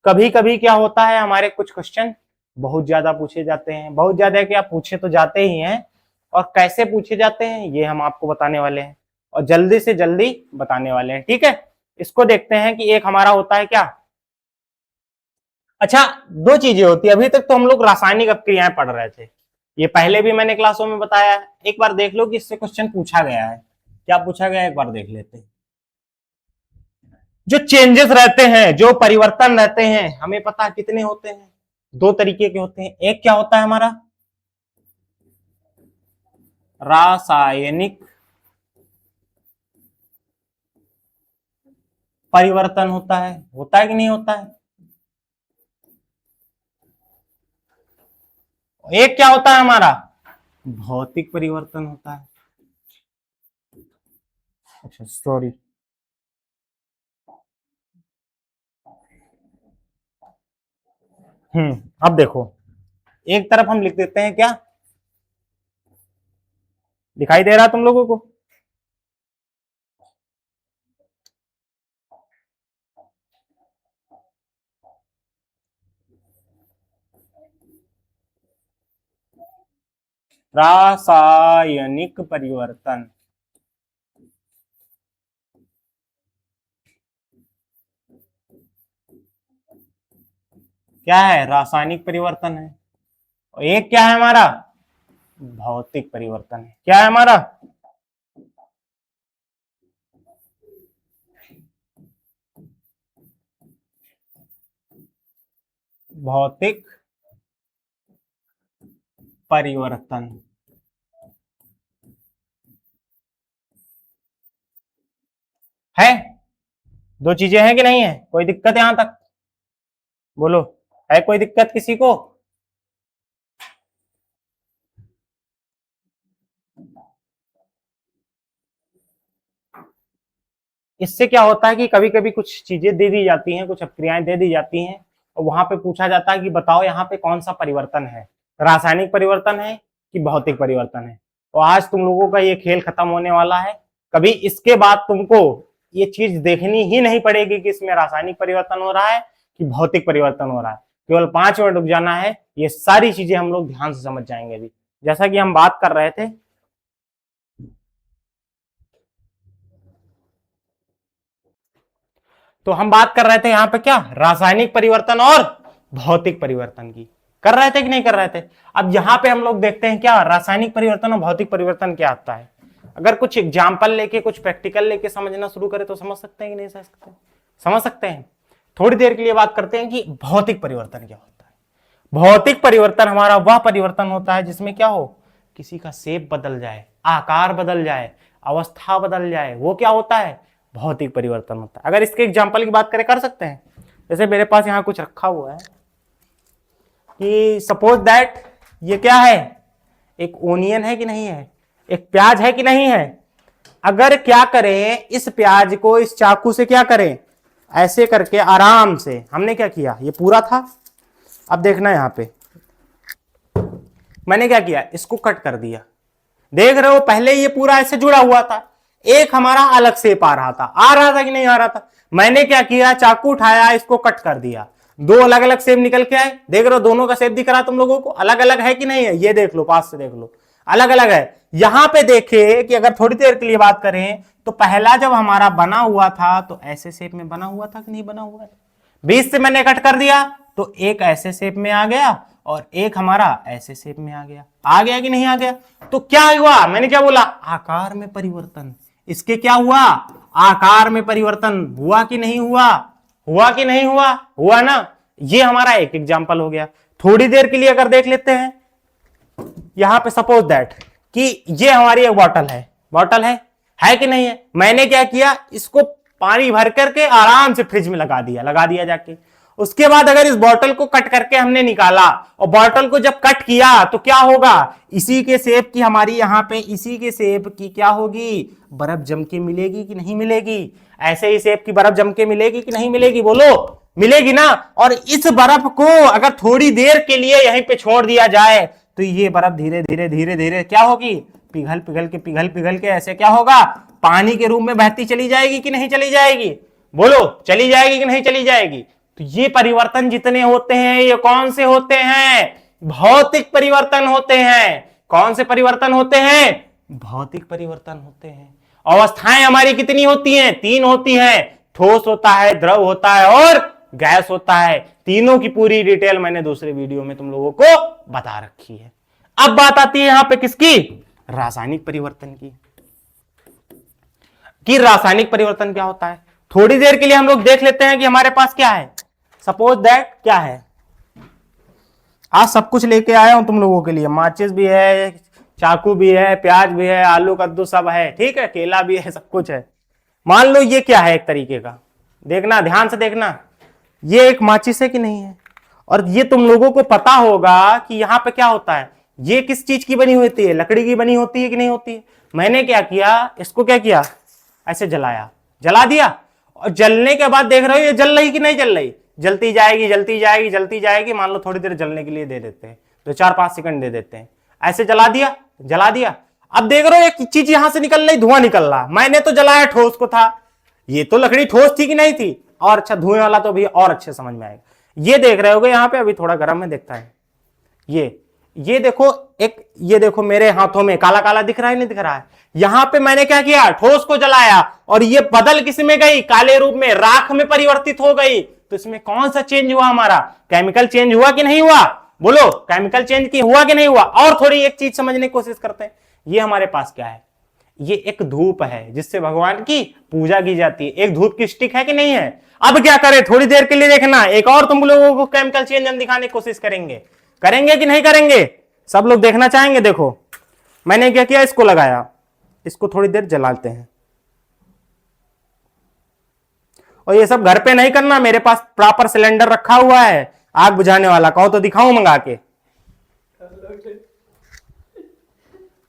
कभी कभी क्या होता है, हमारे कुछ क्वेश्चन बहुत ज्यादा पूछे जाते हैं। बहुत ज्यादा क्या, पूछे तो जाते ही हैं, और कैसे पूछे जाते हैं ये हम आपको बताने वाले हैं, और जल्दी से जल्दी बताने वाले हैं। ठीक है, इसको देखते हैं कि एक हमारा होता है क्या। अच्छा, दो चीजें होती है। अभी तक तो हम लोग रासायनिक अपक्रियाएं पढ़ रहे थे, ये पहले भी मैंने क्लासों में बताया है। एक बार देख लो कि इससे क्वेश्चन पूछा गया है, क्या पूछा गया है, एक बार देख लेते हैं। जो चेंजेस रहते हैं, जो परिवर्तन रहते हैं, हमें पता कितने होते हैं? दो तरीके के होते हैं। एक क्या होता है हमारा? रासायनिक परिवर्तन होता है कि नहीं होता है? एक क्या होता है हमारा? भौतिक परिवर्तन होता है। अच्छा सॉरी, अब देखो, एक तरफ हम लिख देते हैं क्या, दिखाई दे रहा है तुम लोगों को? रासायनिक परिवर्तन क्या है? रासायनिक परिवर्तन है। और एक क्या है हमारा? भौतिक परिवर्तन है। क्या है हमारा? भौतिक परिवर्तन। है, दो चीजें हैं कि नहीं है? कोई दिक्कत यहां तक? बोलो, है कोई दिक्कत किसी को? इससे क्या होता है कि कभी कभी कुछ चीजें दे दी जाती हैं, कुछ अपक्रियाएं दे दी जाती हैं और वहां पे पूछा जाता है कि बताओ यहाँ पे कौन सा परिवर्तन है, रासायनिक परिवर्तन है कि भौतिक परिवर्तन है। और आज तुम लोगों का ये खेल खत्म होने वाला है। कभी इसके बाद तुमको ये चीज देखनी ही नहीं पड़ेगी कि इसमें रासायनिक परिवर्तन हो रहा है कि भौतिक परिवर्तन हो रहा है। केवल 5 मिनट रुक जाना है, ये सारी चीजें हम लोग ध्यान से समझ जाएंगे। अभी जैसा कि हम बात कर रहे थे, तो हम बात कर रहे थे यहाँ पे क्या, रासायनिक परिवर्तन और भौतिक परिवर्तन की कर रहे थे कि नहीं कर रहे थे। अब यहाँ पे हम लोग देखते हैं क्या रासायनिक परिवर्तन और भौतिक परिवर्तन क्या आता है। अगर कुछ एग्जाम्पल लेके, कुछ प्रैक्टिकल लेके समझना शुरू करें तो समझ सकते हैं कि नहीं समझ सकते, समझ सकते हैं। थोड़ी देर के लिए बात करते हैं कि भौतिक परिवर्तन क्या होता है। भौतिक परिवर्तन हमारा वह परिवर्तन होता है जिसमें क्या हो, किसी का शेप बदल जाए, आकार बदल जाए, अवस्था बदल जाए, वो क्या होता है, भौतिक परिवर्तन होता है। अगर इसके एग्जाम्पल की बात करें, कर सकते हैं। जैसे मेरे पास यहाँ कुछ रखा हुआ है कि सपोज दैट ये क्या है, एक ओनियन है कि नहीं है, एक प्याज है कि नहीं है। अगर क्या करें, इस प्याज को इस चाकू से क्या करें, ऐसे करके आराम से, हमने क्या किया, ये पूरा था, अब देखना यहां पे मैंने क्या किया, इसको कट कर दिया। देख रहे हो, पहले ये पूरा ऐसे जुड़ा हुआ था, एक हमारा अलग शेप आ रहा था कि नहीं आ रहा था। मैंने क्या किया, चाकू उठाया, इसको कट कर दिया, दो अलग अलग शेप निकल के आए। देख रहे हो, दोनों का शेप दिख रहा तुम लोगों को, अलग अलग है कि नहीं है, ये देख लो, पास से देख लो, अलग अलग है। यहां पे देखे कि अगर थोड़ी देर के लिए बात करें तो पहला जब हमारा बना हुआ था तो ऐसे शेप में बना हुआ था कि नहीं बना हुआ था। बीच से मैंने कट कर दिया तो एक ऐसे शेप में आ गया और एक हमारा ऐसे शेप में आ गया कि नहीं आ गया। तो क्या हुआ, मैंने क्या बोला, आकार में परिवर्तन। इसके क्या हुआ, आकार में परिवर्तन हुआ कि नहीं हुआ, हुआ कि नहीं हुआ, हुआ ना। ये हमारा एक एग्जांपल हो गया। थोड़ी देर के लिए अगर देख लेते हैं, यहां पे सपोज दैट कि ये हमारी एक बॉटल है कि नहीं है। मैंने क्या किया, इसको पानी भर करके आराम से फ्रिज में लगा दिया जाके। उसके बाद अगर इस बॉटल को कट करके हमने निकाला और बॉटल को जब कट किया तो क्या होगा, इसी के शेप की हमारी यहां पे, इसी के शेप की क्या होगी, बर्फ जम के मिलेगी कि नहीं मिलेगी। ऐसे ही शेप की बर्फ जम के मिलेगी कि नहीं मिलेगी, बोलो, मिलेगी ना। और इस बर्फ को अगर थोड़ी देर के लिए यहीं पे छोड़ दिया जाए तो ये बर्फ धीरे धीरे क्या होगी, पिघल के ऐसे क्या होगा, पानी के रूप में बहती चली जाएगी कि नहीं चली जाएगी, बोलो, चली जाएगी कि नहीं चली जाएगी। तो ये परिवर्तन जितने होते हैं ये कौन से होते हैं, भौतिक परिवर्तन होते हैं। कौन से परिवर्तन होते हैं, भौतिक परिवर्तन होते हैं। अवस्थाएं हमारी कितनी होती हैं, 3 होती हैं, ठोस होता है, द्रव होता है और गैस होता है। तीनों की पूरी डिटेल मैंने दूसरे वीडियो में तुम लोगों को बता रखी है। अब बात आती है यहां पे किसकी, रासायनिक परिवर्तन की, कि रासायनिक परिवर्तन क्या होता है। थोड़ी देर के लिए हम लोग देख लेते हैं कि हमारे पास क्या है। सपोज दैट क्या है, आज सब कुछ लेके आया हूं तुम लोगों के लिए, माचिस भी है, चाकू भी है, प्याज भी है, आलू कद्दू सब है, ठीक है, केला भी है, सब कुछ है। मान लो ये क्या है, एक तरीके का, देखना ध्यान से देखना, ये एक माचिस है कि नहीं है। और ये तुम लोगों को पता होगा कि यहां पे क्या होता है, ये किस चीज की बनी होती है, लकड़ी की बनी होती है कि नहीं होती है। मैंने क्या किया, इसको क्या किया, ऐसे जला दिया, और जलने के बाद देख रहे हो ये जल रही कि नहीं जल रही, जलती जाएगी। मान लो थोड़ी देर जलने के लिए दे देते हैं, तो 4-5 सेकंड दे देते हैं, ऐसे जला दिया। अब देख रहे हो एक चीज यहां से निकल रही, धुआं निकल रहा। मैंने तो जलाया ठोस को था, ये तो लकड़ी ठोस थी कि नहीं थी। और अच्छा, धुएं वाला तो भी और अच्छे समझ में आएगा। ये देख रहे होगे यहाँ पे, अभी थोड़ा गर्म है, देखता है ये देखो, ये देखो मेरे हाथों में काला काला दिख रहा है, नहीं दिख रहा है। यहां पे मैंने क्या किया, ठोस को जलाया और ये बदल किस में गई, काले रूप में, राख में परिवर्तित हो गई। तो इसमें कौन सा चेंज हुआ, हमारा केमिकल चेंज हुआ कि नहीं हुआ, बोलो, केमिकल चेंज की हुआ कि नहीं हुआ। और थोड़ी एक चीज समझने की कोशिश करते हैं, ये हमारे पास क्या है, ये एक धूप है जिससे भगवान की पूजा की जाती है। एक धूप की स्टिक है कि नहीं है। अब क्या करें, थोड़ी देर के लिए देखना, एक और तुम लोगों को केमिकल चेंज हम दिखाने की कोशिश करेंगे कि नहीं करेंगे, सब लोग देखना चाहेंगे। देखो मैंने क्या किया, इसको लगाया, इसको थोड़ी देर जलाते हैं। और ये सब घर पे नहीं करना, मेरे पास प्रॉपर सिलेंडर रखा हुआ है आग बुझाने वाला, कहो तो दिखाऊं मंगा के।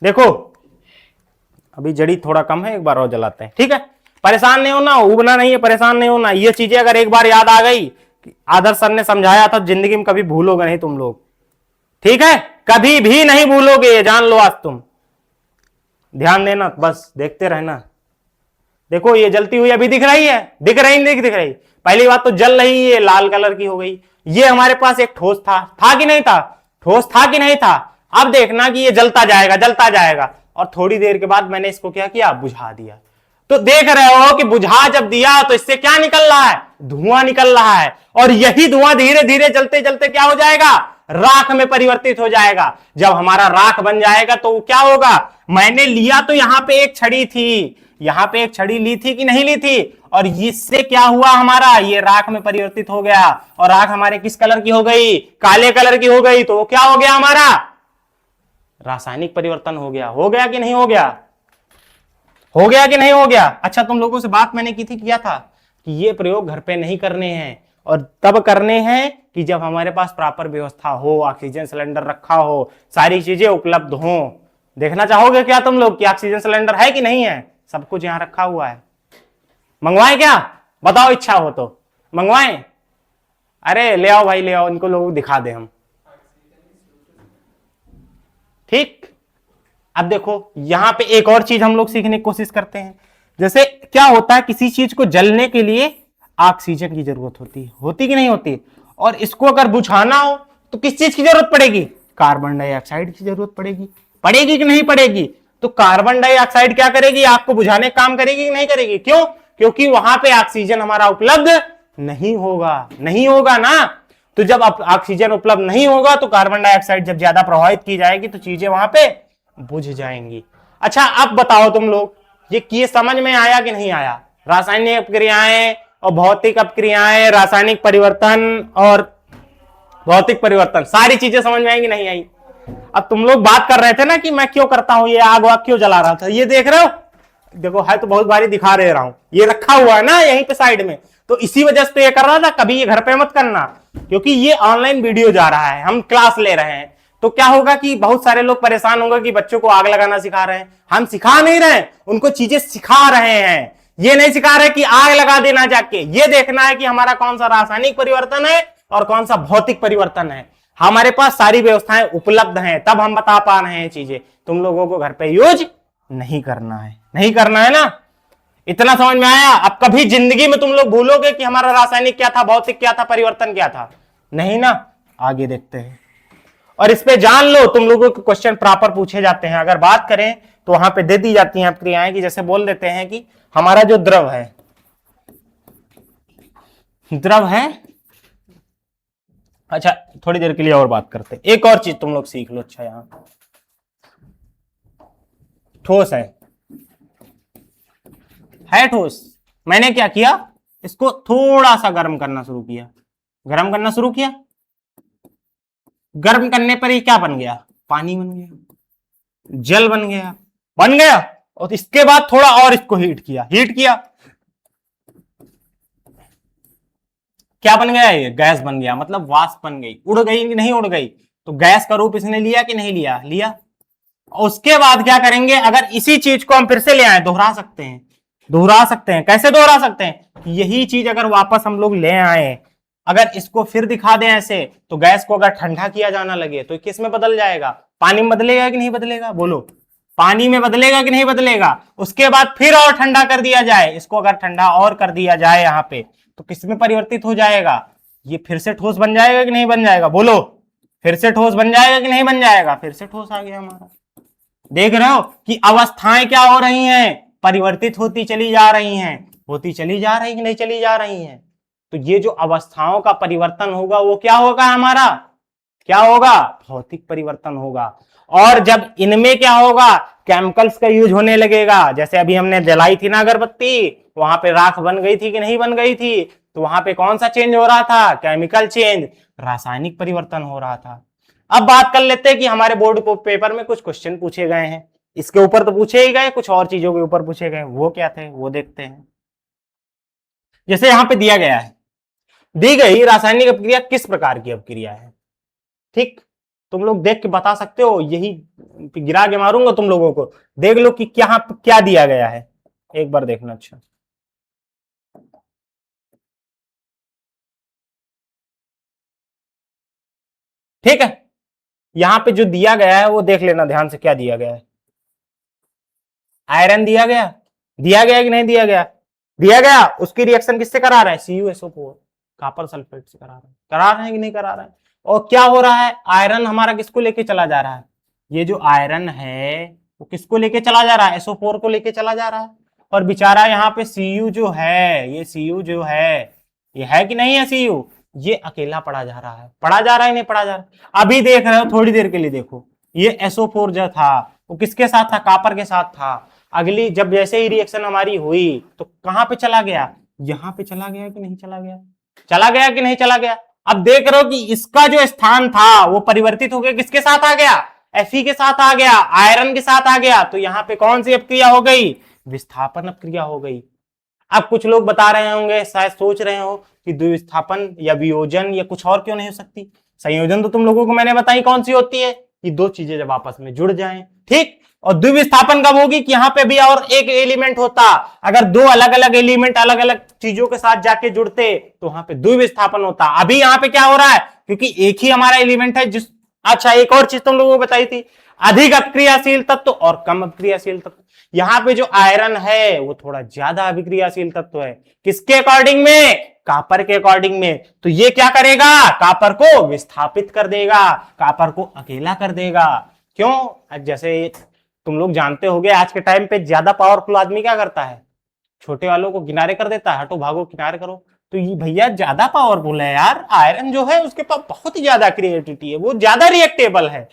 देखो अभी जड़ी थोड़ा कम है, एक बार और जलाते हैं, ठीक है। परेशान नहीं होना, उबना नहीं है, परेशान नहीं होना। ये चीजें अगर एक बार याद आ गई, आदर्श सर ने समझाया था, जिंदगी में कभी भूलोगे नहीं तुम लोग, ठीक है, कभी भी नहीं भूलोगे, ये जान लो आज तुम। ध्यान देना, बस देखते रहना। देखो ये जलती हुई अभी दिख रही है, दिख रही नहीं दिख रही? पहली बात तो जल रही है, लाल कलर की हो गई। ये हमारे पास एक ठोस था कि नहीं था? ठोस था कि नहीं था? अब देखना कि ये जलता जाएगा, जलता जाएगा, और थोड़ी देर के बाद मैंने इसको क्या किया, बुझा दिया। तो देख रहे हो कि बुझा जब दिया तो इससे क्या निकल रहा है, धुआं निकल रहा है, और यही धुआं धीरे धीरे जलते जलते क्या हो जाएगा, राख में परिवर्तित हो जाएगा। जब हमारा राख बन जाएगा तो क्या होगा, मैंने लिया तो यहां पे एक छड़ी थी, यहां पे एक छड़ी ली थी कि नहीं ली थी, और इससे क्या हुआ, हमारा ये राख में परिवर्तित हो गया, और राख हमारे किस कलर की हो गई, काले कलर की हो गई। तो क्या हो गया, हमारा रासायनिक परिवर्तन हो गया। हो गया कि नहीं हो गया? हो गया कि नहीं हो गया? अच्छा, तुम लोगों से बात मैंने की थी, किया था कि ये प्रयोग घर पे नहीं करने हैं, और तब करने हैं कि जब हमारे पास प्रॉपर व्यवस्था हो, ऑक्सीजन सिलेंडर रखा हो, सारी चीजें उपलब्ध हो। देखना चाहोगे क्या तुम लोग कि ऑक्सीजन सिलेंडर है कि नहीं है? सब कुछ यहां रखा हुआ है। मंगवाएं क्या? बताओ, इच्छा हो तो मंगवाएं। अरे ले आओ भाई, ले आओ, इनको लोग दिखा दे हम। ठीक, अब देखो यहां पे एक और चीज हम लोग सीखने की कोशिश करते हैं। जैसे क्या होता है, किसी चीज को जलने के लिए ऑक्सीजन की जरूरत होती कि नहीं होती? और इसको अगर बुझाना हो तो किस चीज की जरूरत पड़ेगी? कार्बन डाइऑक्साइड की जरूरत पड़ेगी। पड़ेगी कि नहीं पड़ेगी? तो कार्बन डाइऑक्साइड क्या करेगी, आग को बुझाने का काम करेगी कि नहीं करेगी? क्यों? क्योंकि वहां पे ऑक्सीजन हमारा उपलब्ध नहीं होगा, नहीं होगा ना। तो जब ऑक्सीजन उपलब्ध नहीं होगा तो कार्बन डाइऑक्साइड जब ज्यादा प्रभावित की जाएगी तो चीजें वहां पे बुझ जाएंगी। अच्छा, अब बताओ तुम लोग, ये समझ में आया कि नहीं आया? रासायनिक अपक्रियाएं और भौतिक अपक्रियाएं, रासायनिक परिवर्तन और भौतिक परिवर्तन, सारी चीजें समझ में आएंगी नहीं आई? अब तुम लोग बात कर रहे थे ना कि मैं क्यों करता हूं, ये आग वाग क्यों जला रहा था, ये देख रहे हो? देखो है तो बहुत बारी दिखा दे रहा हूं, ये रखा हुआ है ना यहीं पे साइड में, तो इसी वजह से तो ये कर रहा था। कभी ये घर पे मत करना, क्योंकि ये ऑनलाइन वीडियो जा रहा है, हम क्लास ले रहे हैं। तो क्या होगा कि बहुत सारे लोग परेशान होंगे कि बच्चों को आग लगाना सिखा रहे हैं। हम सिखा नहीं रहे, उनको चीजें सिखा रहे हैं। ये नहीं सिखा रहे कि आग लगा देना जाके, ये देखना है कि हमारा कौन सा रासायनिक परिवर्तन है और कौन सा भौतिक परिवर्तन है। हमारे पास सारी व्यवस्थाएं उपलब्ध हैं, तब हम बता पा रहे हैं चीजें। तुम लोगों को घर पे यूज नहीं करना है, नहीं करना है ना। इतना समझ में आया? अब कभी जिंदगी में तुम लोग भूलोगे कि हमारा रासायनिक क्या था, भौतिक क्या था, परिवर्तन क्या था? नहीं ना। आगे देखते हैं, और इस पे जान लो, तुम लोगों के क्वेश्चन प्रॉपर पूछे जाते हैं। अगर बात करें तो वहां पे दे दी जाती हैं क्रियाएं, कि जैसे बोल देते हैं कि हमारा जो द्रव है, द्रव है। अच्छा, थोड़ी देर के लिए और बात करते हैं। एक और चीज तुम लोग सीख लो। अच्छा, यहां ठोस है ठोस। मैंने क्या किया, इसको थोड़ा सा गर्म करना शुरू किया, गर्म करना शुरू किया। गर्म करने पर ये क्या बन गया, पानी बन गया, जल बन गया, बन गया। और इसके बाद थोड़ा और इसको हीट किया, हीट किया, क्या बन गया, ये गैस बन गया, मतलब वाष्प बन गई। उड़ गई कि नहीं उड़ गई? तो गैस का रूप इसने लिया कि नहीं लिया? लिया। उसके बाद क्या करेंगे, अगर इसी चीज को हम फिर से ले आए, दोहरा सकते हैं, दोहरा सकते हैं। कैसे दोहरा सकते हैं? यही चीज अगर वापस हम लोग ले आए, अगर इसको फिर दिखा दें ऐसे, तो गैस को अगर ठंडा किया जाना लगे तो किस में बदल जाएगा? पानी में बदलेगा कि नहीं बदलेगा? बोलो, पानी में बदलेगा कि नहीं बदलेगा? उसके बाद फिर और ठंडा कर दिया जाए, इसको अगर ठंडा और कर दिया जाए यहां पे, तो किस में परिवर्तित हो जाएगा? ये फिर से ठोस बन जाएगा कि नहीं बन जाएगा? बोलो, फिर से ठोस बन जाएगा कि नहीं बन जाएगा? फिर से ठोस आ गया हमारा। देख रहे हो कि अवस्थाएं क्या हो रही हैं, परिवर्तित होती चली जा रही हैं, होती चली जा रही कि नहीं चली जा रही हैं। तो ये जो अवस्थाओं का परिवर्तन होगा वो क्या होगा हमारा, क्या होगा? भौतिक परिवर्तन होगा। और जब इनमें क्या होगा, केमिकल्स का यूज होने लगेगा। जैसे अभी हमने जलाई थी ना अगरबत्ती, वहां पे राख बन गई थी कि नहीं बन गई थी? तो वहां पे कौन सा चेंज हो रहा था? केमिकल चेंज, रासायनिक परिवर्तन हो रहा था। अब बात कर लेते हैं कि हमारे बोर्ड पेपर में कुछ क्वेश्चन पूछे गए हैं, इसके ऊपर तो पूछे ही गए, कुछ और चीजों के ऊपर पूछे गए। वो क्या थे वो देखते हैं। जैसे यहां पे दिया गया है, दी गई रासायनिक अपक्रिया किस प्रकार की अपक्रिया है? ठीक, तुम लोग देख के बता सकते हो, यही गिरा के मारूंगा तुम लोगों को, देख लो कि क्या क्या दिया गया है, एक बार देखना। अच्छा, ठीक है, यहां पे जो दिया गया है वो देख लेना ध्यान से, क्या दिया गया है। आयरन दिया गया, दिया गया कि नहीं दिया गया, दिया गया। उसकी रिएक्शन किससे करा रहा है, CuSO4 कॉपर सल्फेट से करा रहे हैं कि नहीं करा रहा है। और क्या हो रहा है, आयरन हमारा किसको लेके चला जा रहा है, ये जो आयरन है वो किसको लेके चला जा रहा है, SO4 को लेके चला जा रहा है। और बेचारा यहाँ पे Cu जो है, ये Cu जो है, ये है कि नहीं है Cu, ये अकेला पड़ा जा रहा है, पड़ा जा रहा है नहीं पड़ा जा रहा। अभी देख रहे हो, थोड़ी देर के लिए देखो, ये SO4 जो था वो किसके साथ था, कॉपर के साथ था। अगली जब जैसे ही रिएक्शन हमारी हुई तो कहां पे चला गया, यहां पे चला गया कि नहीं चला गया, चला गया कि नहीं चला गया। अब देख रहे हो कि इसका जो स्थान था वो परिवर्तित हो गया, किसके साथ आ गया, Fe के साथ आ गया, आयरन के साथ आ गया। तो यहां पे कौन सी अपक्रिया हो गई, विस्थापन अपक्रिया हो गई। अब कुछ लोग बता रहे होंगे, शायद सोच रहे हो कि द्विविस्थापन या वियोजन या कुछ और क्यों नहीं हो सकती। संयोजन तो तुम लोगों को मैंने बताई कौन सी होती है, कि दो चीजें जब आपस में जुड़ जाएं, ठीक। और द्विविस्थापन कब होगी, कि यहां पे भी और एक एलिमेंट होता, अगर दो अलग अलग एलिमेंट अलग अलग चीजों के साथ जाके जुड़ते तो वहां पे द्विविस्थापन होता। अभी यहां पे क्या हो रहा है, क्योंकि एक ही हमारा एलिमेंट है जिस, अच्छा एक और चीज तुम लोगों को बताई थी, अधिक अभिक्रियाशील तत्व और कम अभिक्रियाशील तत्व। यहां पे जो आयरन है वो थोड़ा ज्यादा अभिक्रियाशील तत्व है, किसके अकॉर्डिंग में, कॉपर के अकॉर्डिंग में। तो ये क्या करेगा, कॉपर को विस्थापित कर देगा, कॉपर को अकेला कर देगा। क्यों, जैसे तुम लोग जानते होगे आज के टाइम पे ज्यादा पावरफुल आदमी क्या करता है, छोटे वालों को किनारे कर देता है, हटो भागो किनारे करो। तो ये भैया ज्यादा पावरफुल है यार, आयरन जो है उसके पास बहुत ही ज्यादा क्रिएटिविटी है, वो ज्यादा रिएक्टेबल है,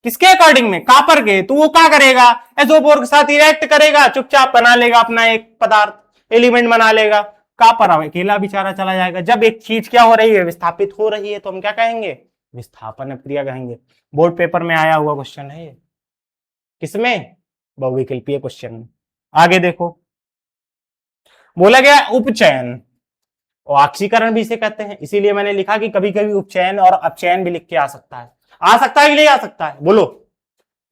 किसके अकॉर्डिंग में, कॉपर के। तो वो क्या करेगा, SO4 के साथ रिएक्ट करेगा, चुपचाप बना लेगा अपना एक पदार्थ, एलिमेंट बना लेगा। कॉपर अकेला बेचारा चला जाएगा। जब एक चीज क्या हो रही है, विस्थापित हो रही है, तो हम क्या कहेंगे, विस्थापन अपक्रिया कहेंगे। बोर्ड पेपर में आया हुआ क्वेश्चन है ये, किसमें, बहुविकल्पीय क्वेश्चन में। आगे देखो, बोला गया उपचयन और ऑक्सीकरण भी इसे कहते हैं, इसीलिए मैंने लिखा कि कभी कभी उपचयन और अपचयन भी लिख के आ सकता है। आ सकता है कि नहीं आ सकता है, बोलो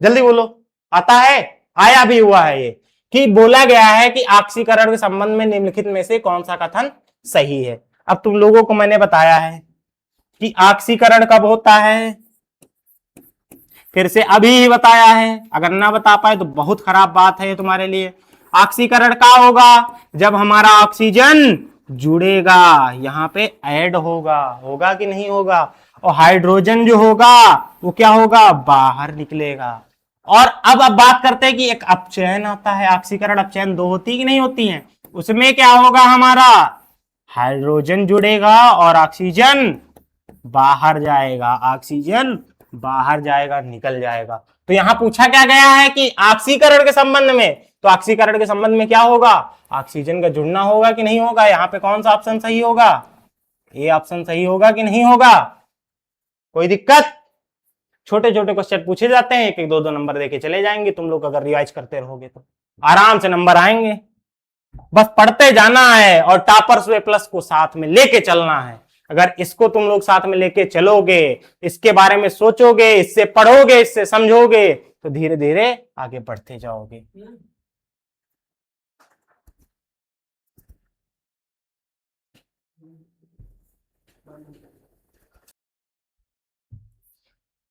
जल्दी बोलो, आता है, आया भी हुआ है ये, कि बोला गया है कि ऑक्सीकरण के संबंध में निम्नलिखित में से कौन सा कथन सही है। अब तुम लोगों को मैंने बताया है कि ऑक्सीकरण कब होता है, फिर से अभी ही बताया है, अगर ना बता पाए तो बहुत खराब बात है तुम्हारे लिए। ऑक्सीकरण का होगा जब हमारा ऑक्सीजन जुड़ेगा, यहां पे ऐड होगा, होगा कि नहीं होगा, और हाइड्रोजन जो होगा वो क्या होगा, बाहर निकलेगा। और अब बात करते हैं कि एक अपचयन आता है, ऑक्सीकरण अपचयन दो होती कि नहीं होती हैं, उसमें क्या होगा, हमारा हाइड्रोजन जुड़ेगा और ऑक्सीजन बाहर जाएगा, ऑक्सीजन बाहर जाएगा, निकल जाएगा। तो यहां पूछा क्या गया है कि ऑक्सीकरण के संबंध में, तो ऑक्सीकरण के संबंध में क्या होगा, ऑक्सीजन का जुड़ना होगा कि नहीं होगा। यहां पे कौन सा ऑप्शन सही होगा, ये ऑप्शन सही होगा कि नहीं होगा, कोई दिक्कत। छोटे छोटे क्वेश्चन पूछे जाते हैं, एक एक दो दो नंबर देके चले जाएंगे, तुम लोग अगर रिवाइज करते रहोगे तो आराम से नंबर आएंगे। बस पढ़ते जाना है और टॉपर्स वे प्लस को साथ में लेके चलना है। अगर इसको तुम लोग साथ में लेके चलोगे, इसके बारे में सोचोगे, इससे पढ़ोगे, इससे समझोगे, तो धीरे धीरे आगे बढ़ते जाओगे।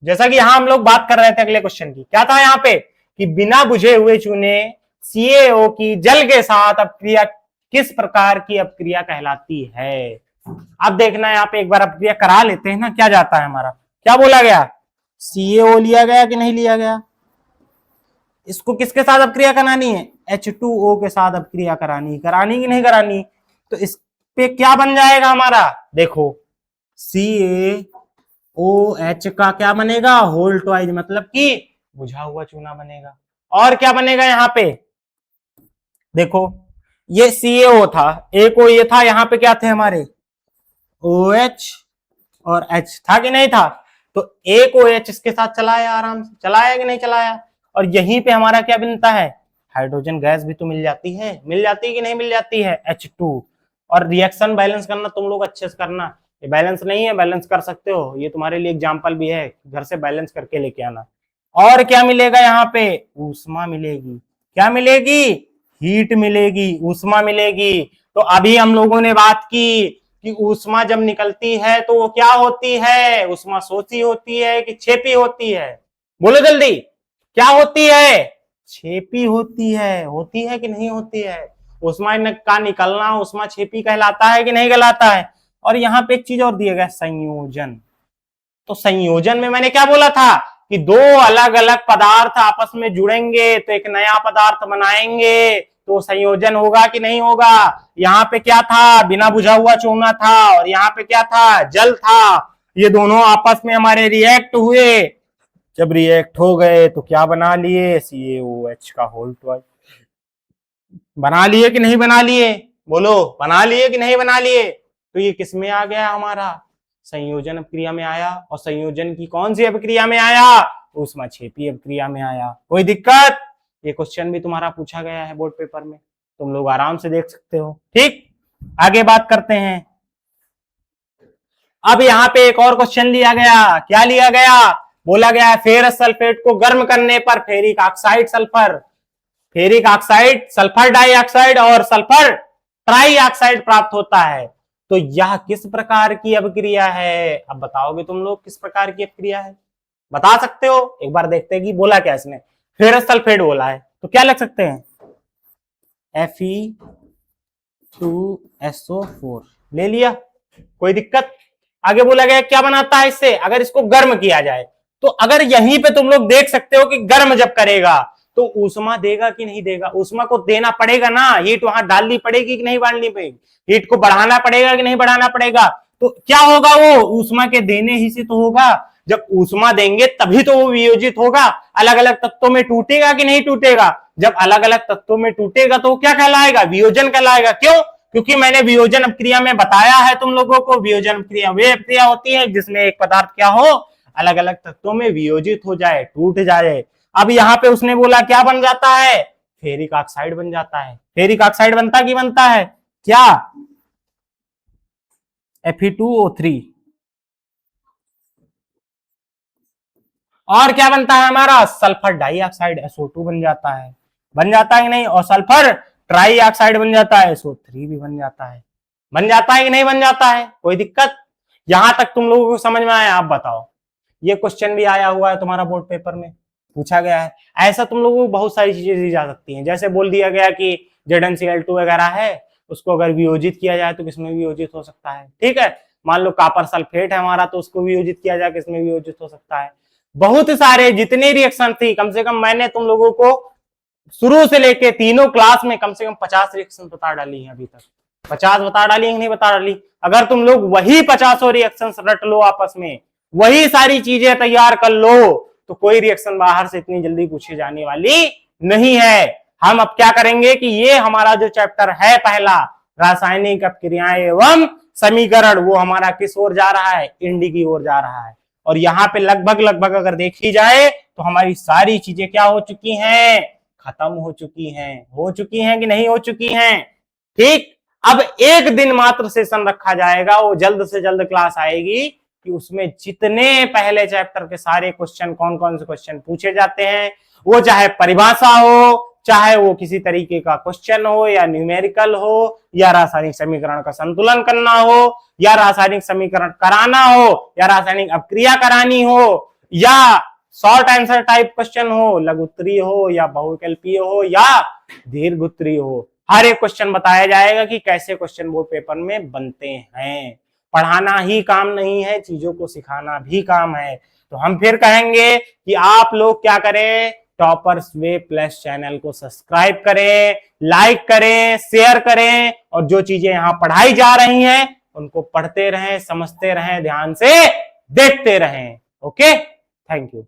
जैसा कि यहां हम लोग बात कर रहे थे अगले क्वेश्चन की, क्या था यहां पे कि बिना बुझे हुए चूने CaO की जल के साथ अपक्रिया किस प्रकार की अपक्रिया कहलाती है। अब देखना यहाँ पे एक बार अपक्रिया करा लेते हैं ना, क्या जाता है हमारा, क्या बोला गया, CaO लिया गया कि नहीं लिया गया, इसको किसके साथ अपक्रिया करानी है, H2O के साथ अपक्रिया करानी कि नहीं करानी। तो इस पे क्या बन जाएगा हमारा, देखो CaOH का क्या बनेगा, होल ट्वाइज, मतलब कि बुझा हुआ चूना बनेगा। और क्या बनेगा यहाँ पे, देखो ये CaO था, एक ओ ये था, यहाँ पे क्या थे हमारे OH और H, था कि नहीं था। तो एक OH इसके साथ चलाया, आराम से चलाया कि नहीं चलाया। और यहीं पे हमारा क्या बनता है, हाइड्रोजन गैस भी तो मिल जाती है कि नहीं मिल जाती है, H2। और रिएक्शन बैलेंस करना तुम लोग अच्छे से करना, ये बैलेंस नहीं है, बैलेंस कर सकते हो, ये तुम्हारे लिए एग्जाम्पल भी है, घर से बैलेंस करके लेके आना। और क्या मिलेगा यहाँ पे, ऊष्मा मिलेगी, क्या मिलेगी, हीट मिलेगी, ऊष्मा मिलेगी। तो अभी हम लोगों ने बात की कि ऊष्मा जब निकलती है तो वो क्या होती है, ऊष्मा शोषी होती है कि छेपी होती है? बोलो जल्दी, क्या होती है? छेपी होती है कि नहीं होती है? ऊष्मा का निकलना ऊष्मा छेपी कहलाता है कि नहीं कहलाता है? और यहाँ पे एक चीज और दिया गया, संयोजन। तो संयोजन में मैंने क्या बोला था कि दो अलग अलग पदार्थ आपस में जुड़ेंगे तो एक नया पदार्थ बनाएंगे, तो संयोजन होगा कि नहीं होगा? यहाँ पे क्या था, बिना बुझा हुआ चूना था, और यहाँ पे क्या था, जल था। ये दोनों आपस में हमारे रिएक्ट हुए, जब रिएक्ट हो गए तो क्या बना लिए, CaOH का होल ट्वाइस। बना लिए कि नहीं बना लिए? बोलो, बना लिए कि नहीं बना लिए? तो ये किस में आ गया, हमारा संयोजन अपक्रिया में आया। और संयोजन की कौन सी अपक्रिया में आया? ऊष्मा छेपी अपक्रिया में आया। कोई दिक्कत? ये क्वेश्चन भी तुम्हारा पूछा गया है बोर्ड पेपर में, तुम लोग आराम से देख सकते हो। ठीक, आगे बात करते हैं। अब यहाँ पे एक और क्वेश्चन लिया गया। क्या लिया गया? बोला गया है फेरस सल्फेट को गर्म करने पर फेरिक ऑक्साइड सल्फर डाइऑक्साइड और सल्फर ट्राइऑक्साइड प्राप्त होता है। तो यह किस प्रकार की अभिक्रिया है? अब बताओगे तुम लोग किस प्रकार की अभिक्रिया है, बता सकते हो? एक बार देखते हैं कि बोला क्या इसने। फेरस सल्फेट बोला है तो क्या लिख सकते हैं, Fe2SO4 ले लिया, कोई दिक्कत? आगे बोला गया क्या बनाता है इससे, अगर इसको गर्म किया जाए तो अगर यहीं पे तुम लोग देख सकते हो कि गर्म जब करेगा तो ऊष्मा देगा कि नहीं देगा? ऊष्मा को देना पड़ेगा ना, हीट वहां डालनी पड़ेगी कि नहीं डालनी पड़ेगी? हीट को बढ़ाना पड़ेगा कि नहीं बढ़ाना पड़ेगा? तो क्या होगा, वो ऊष्मा के देने ही से तो होगा। जब ऊष्मा देंगे तभी तो वो वियोजित होगा, अलग अलग तत्वों में टूटेगा कि नहीं टूटेगा? जब अलग अलग तत्वों में टूटेगा तो क्या कहलाएगा, वियोजन कहलाएगा। क्यों? क्योंकि मैंने वियोजन अपक्रिया में बताया है तुम लोगों को, वियोजन अपक्रिया वे अपक्रिया होती है जिसमें एक पदार्थ क्या हो, अलग अलग तत्वों में वियोजित हो जाए, टूट जाए। अब यहाँ पे उसने बोला क्या बन जाता है, फेरिक ऑक्साइड बन जाता है। फेरिक ऑक्साइड बनता की बनता है क्या, Fe2O3। और क्या बनता है हमारा, सल्फर डाइऑक्साइड SO2 बन जाता है। बन जाता है कि नहीं? और सल्फर ट्राई ऑक्साइड बन जाता है, SO3 भी बन जाता है। बन जाता है कि नहीं बन जाता है? कोई दिक्कत? यहां तक तुम लोगों को समझ में आया? आप बताओ। ये क्वेश्चन भी आया हुआ है तुम्हारा बोर्ड पेपर में, पूछा गया है। ऐसा तुम लोगों को बहुत सारी चीजें दी जा सकती हैं, जैसे बोल दिया गया कि ZnCl2 वगैरह है, उसको अगर वियोजित किया जाए तो किसमें वियोजित हो सकता है। ठीक है, मान लो कॉपर सल्फेट है हमारा, तो उसको वियोजित किया जाए किसमें वियोजित हो सकता है। बहुत सारे जितने रिएक्शन थी, कम से कम मैंने तुम लोगों को शुरू से लेके तीनों क्लास में कम से कम 50 रिएक्शन बता डाली है अभी तक। 50 बता डाली है नहीं बता डाली? अगर तुम लोग वही 50 रिएक्शन रट लो आपस में, वही सारी चीजें तैयार कर लो, तो कोई रिएक्शन बाहर से इतनी जल्दी पूछी जाने वाली नहीं है। हम अब क्या करेंगे कि ये हमारा जो चैप्टर है पहला, रासायनिक अपक्रियाएं एवं समीकरण, वो हमारा किस ओर जा रहा है, इंडी की ओर जा रहा है। और यहाँ पे लगभग अगर देखी जाए तो हमारी सारी चीजें क्या हो चुकी हैं, खत्म हो चुकी हैं कि नहीं हो चुकी हैं। ठीक, अब एक दिन मात्र सेशन रखा जाएगा, वो जल्द से जल्द क्लास आएगी कि उसमें जितने पहले चैप्टर के सारे क्वेश्चन, कौन कौन से क्वेश्चन पूछे जाते हैं, वो चाहे परिभाषा हो, चाहे वो किसी तरीके का क्वेश्चन हो, या न्यूमेरिकल हो, या रासायनिक समीकरण का संतुलन करना हो, या रासायनिक समीकरण कराना हो, या रासायनिक अपक्रिया करानी हो, या शॉर्ट आंसर टाइप क्वेश्चन हो, लघु उत्तरीय हो या बहुविकल्पीय हो या दीर्घ उत्तरीय हो, हर एक क्वेश्चन बताया जाएगा कि कैसे क्वेश्चन बोर्ड पेपर में बनते हैं। पढ़ाना ही काम नहीं है, चीजों को सिखाना भी काम है। तो हम फिर कहेंगे कि आप लोग क्या करें, टॉपर्स वे प्लस चैनल को सब्सक्राइब करें, लाइक करें, शेयर करें, और जो चीजें यहाँ पढ़ाई जा रही हैं उनको पढ़ते रहें, समझते रहें, ध्यान से देखते रहें। Okay, thank you.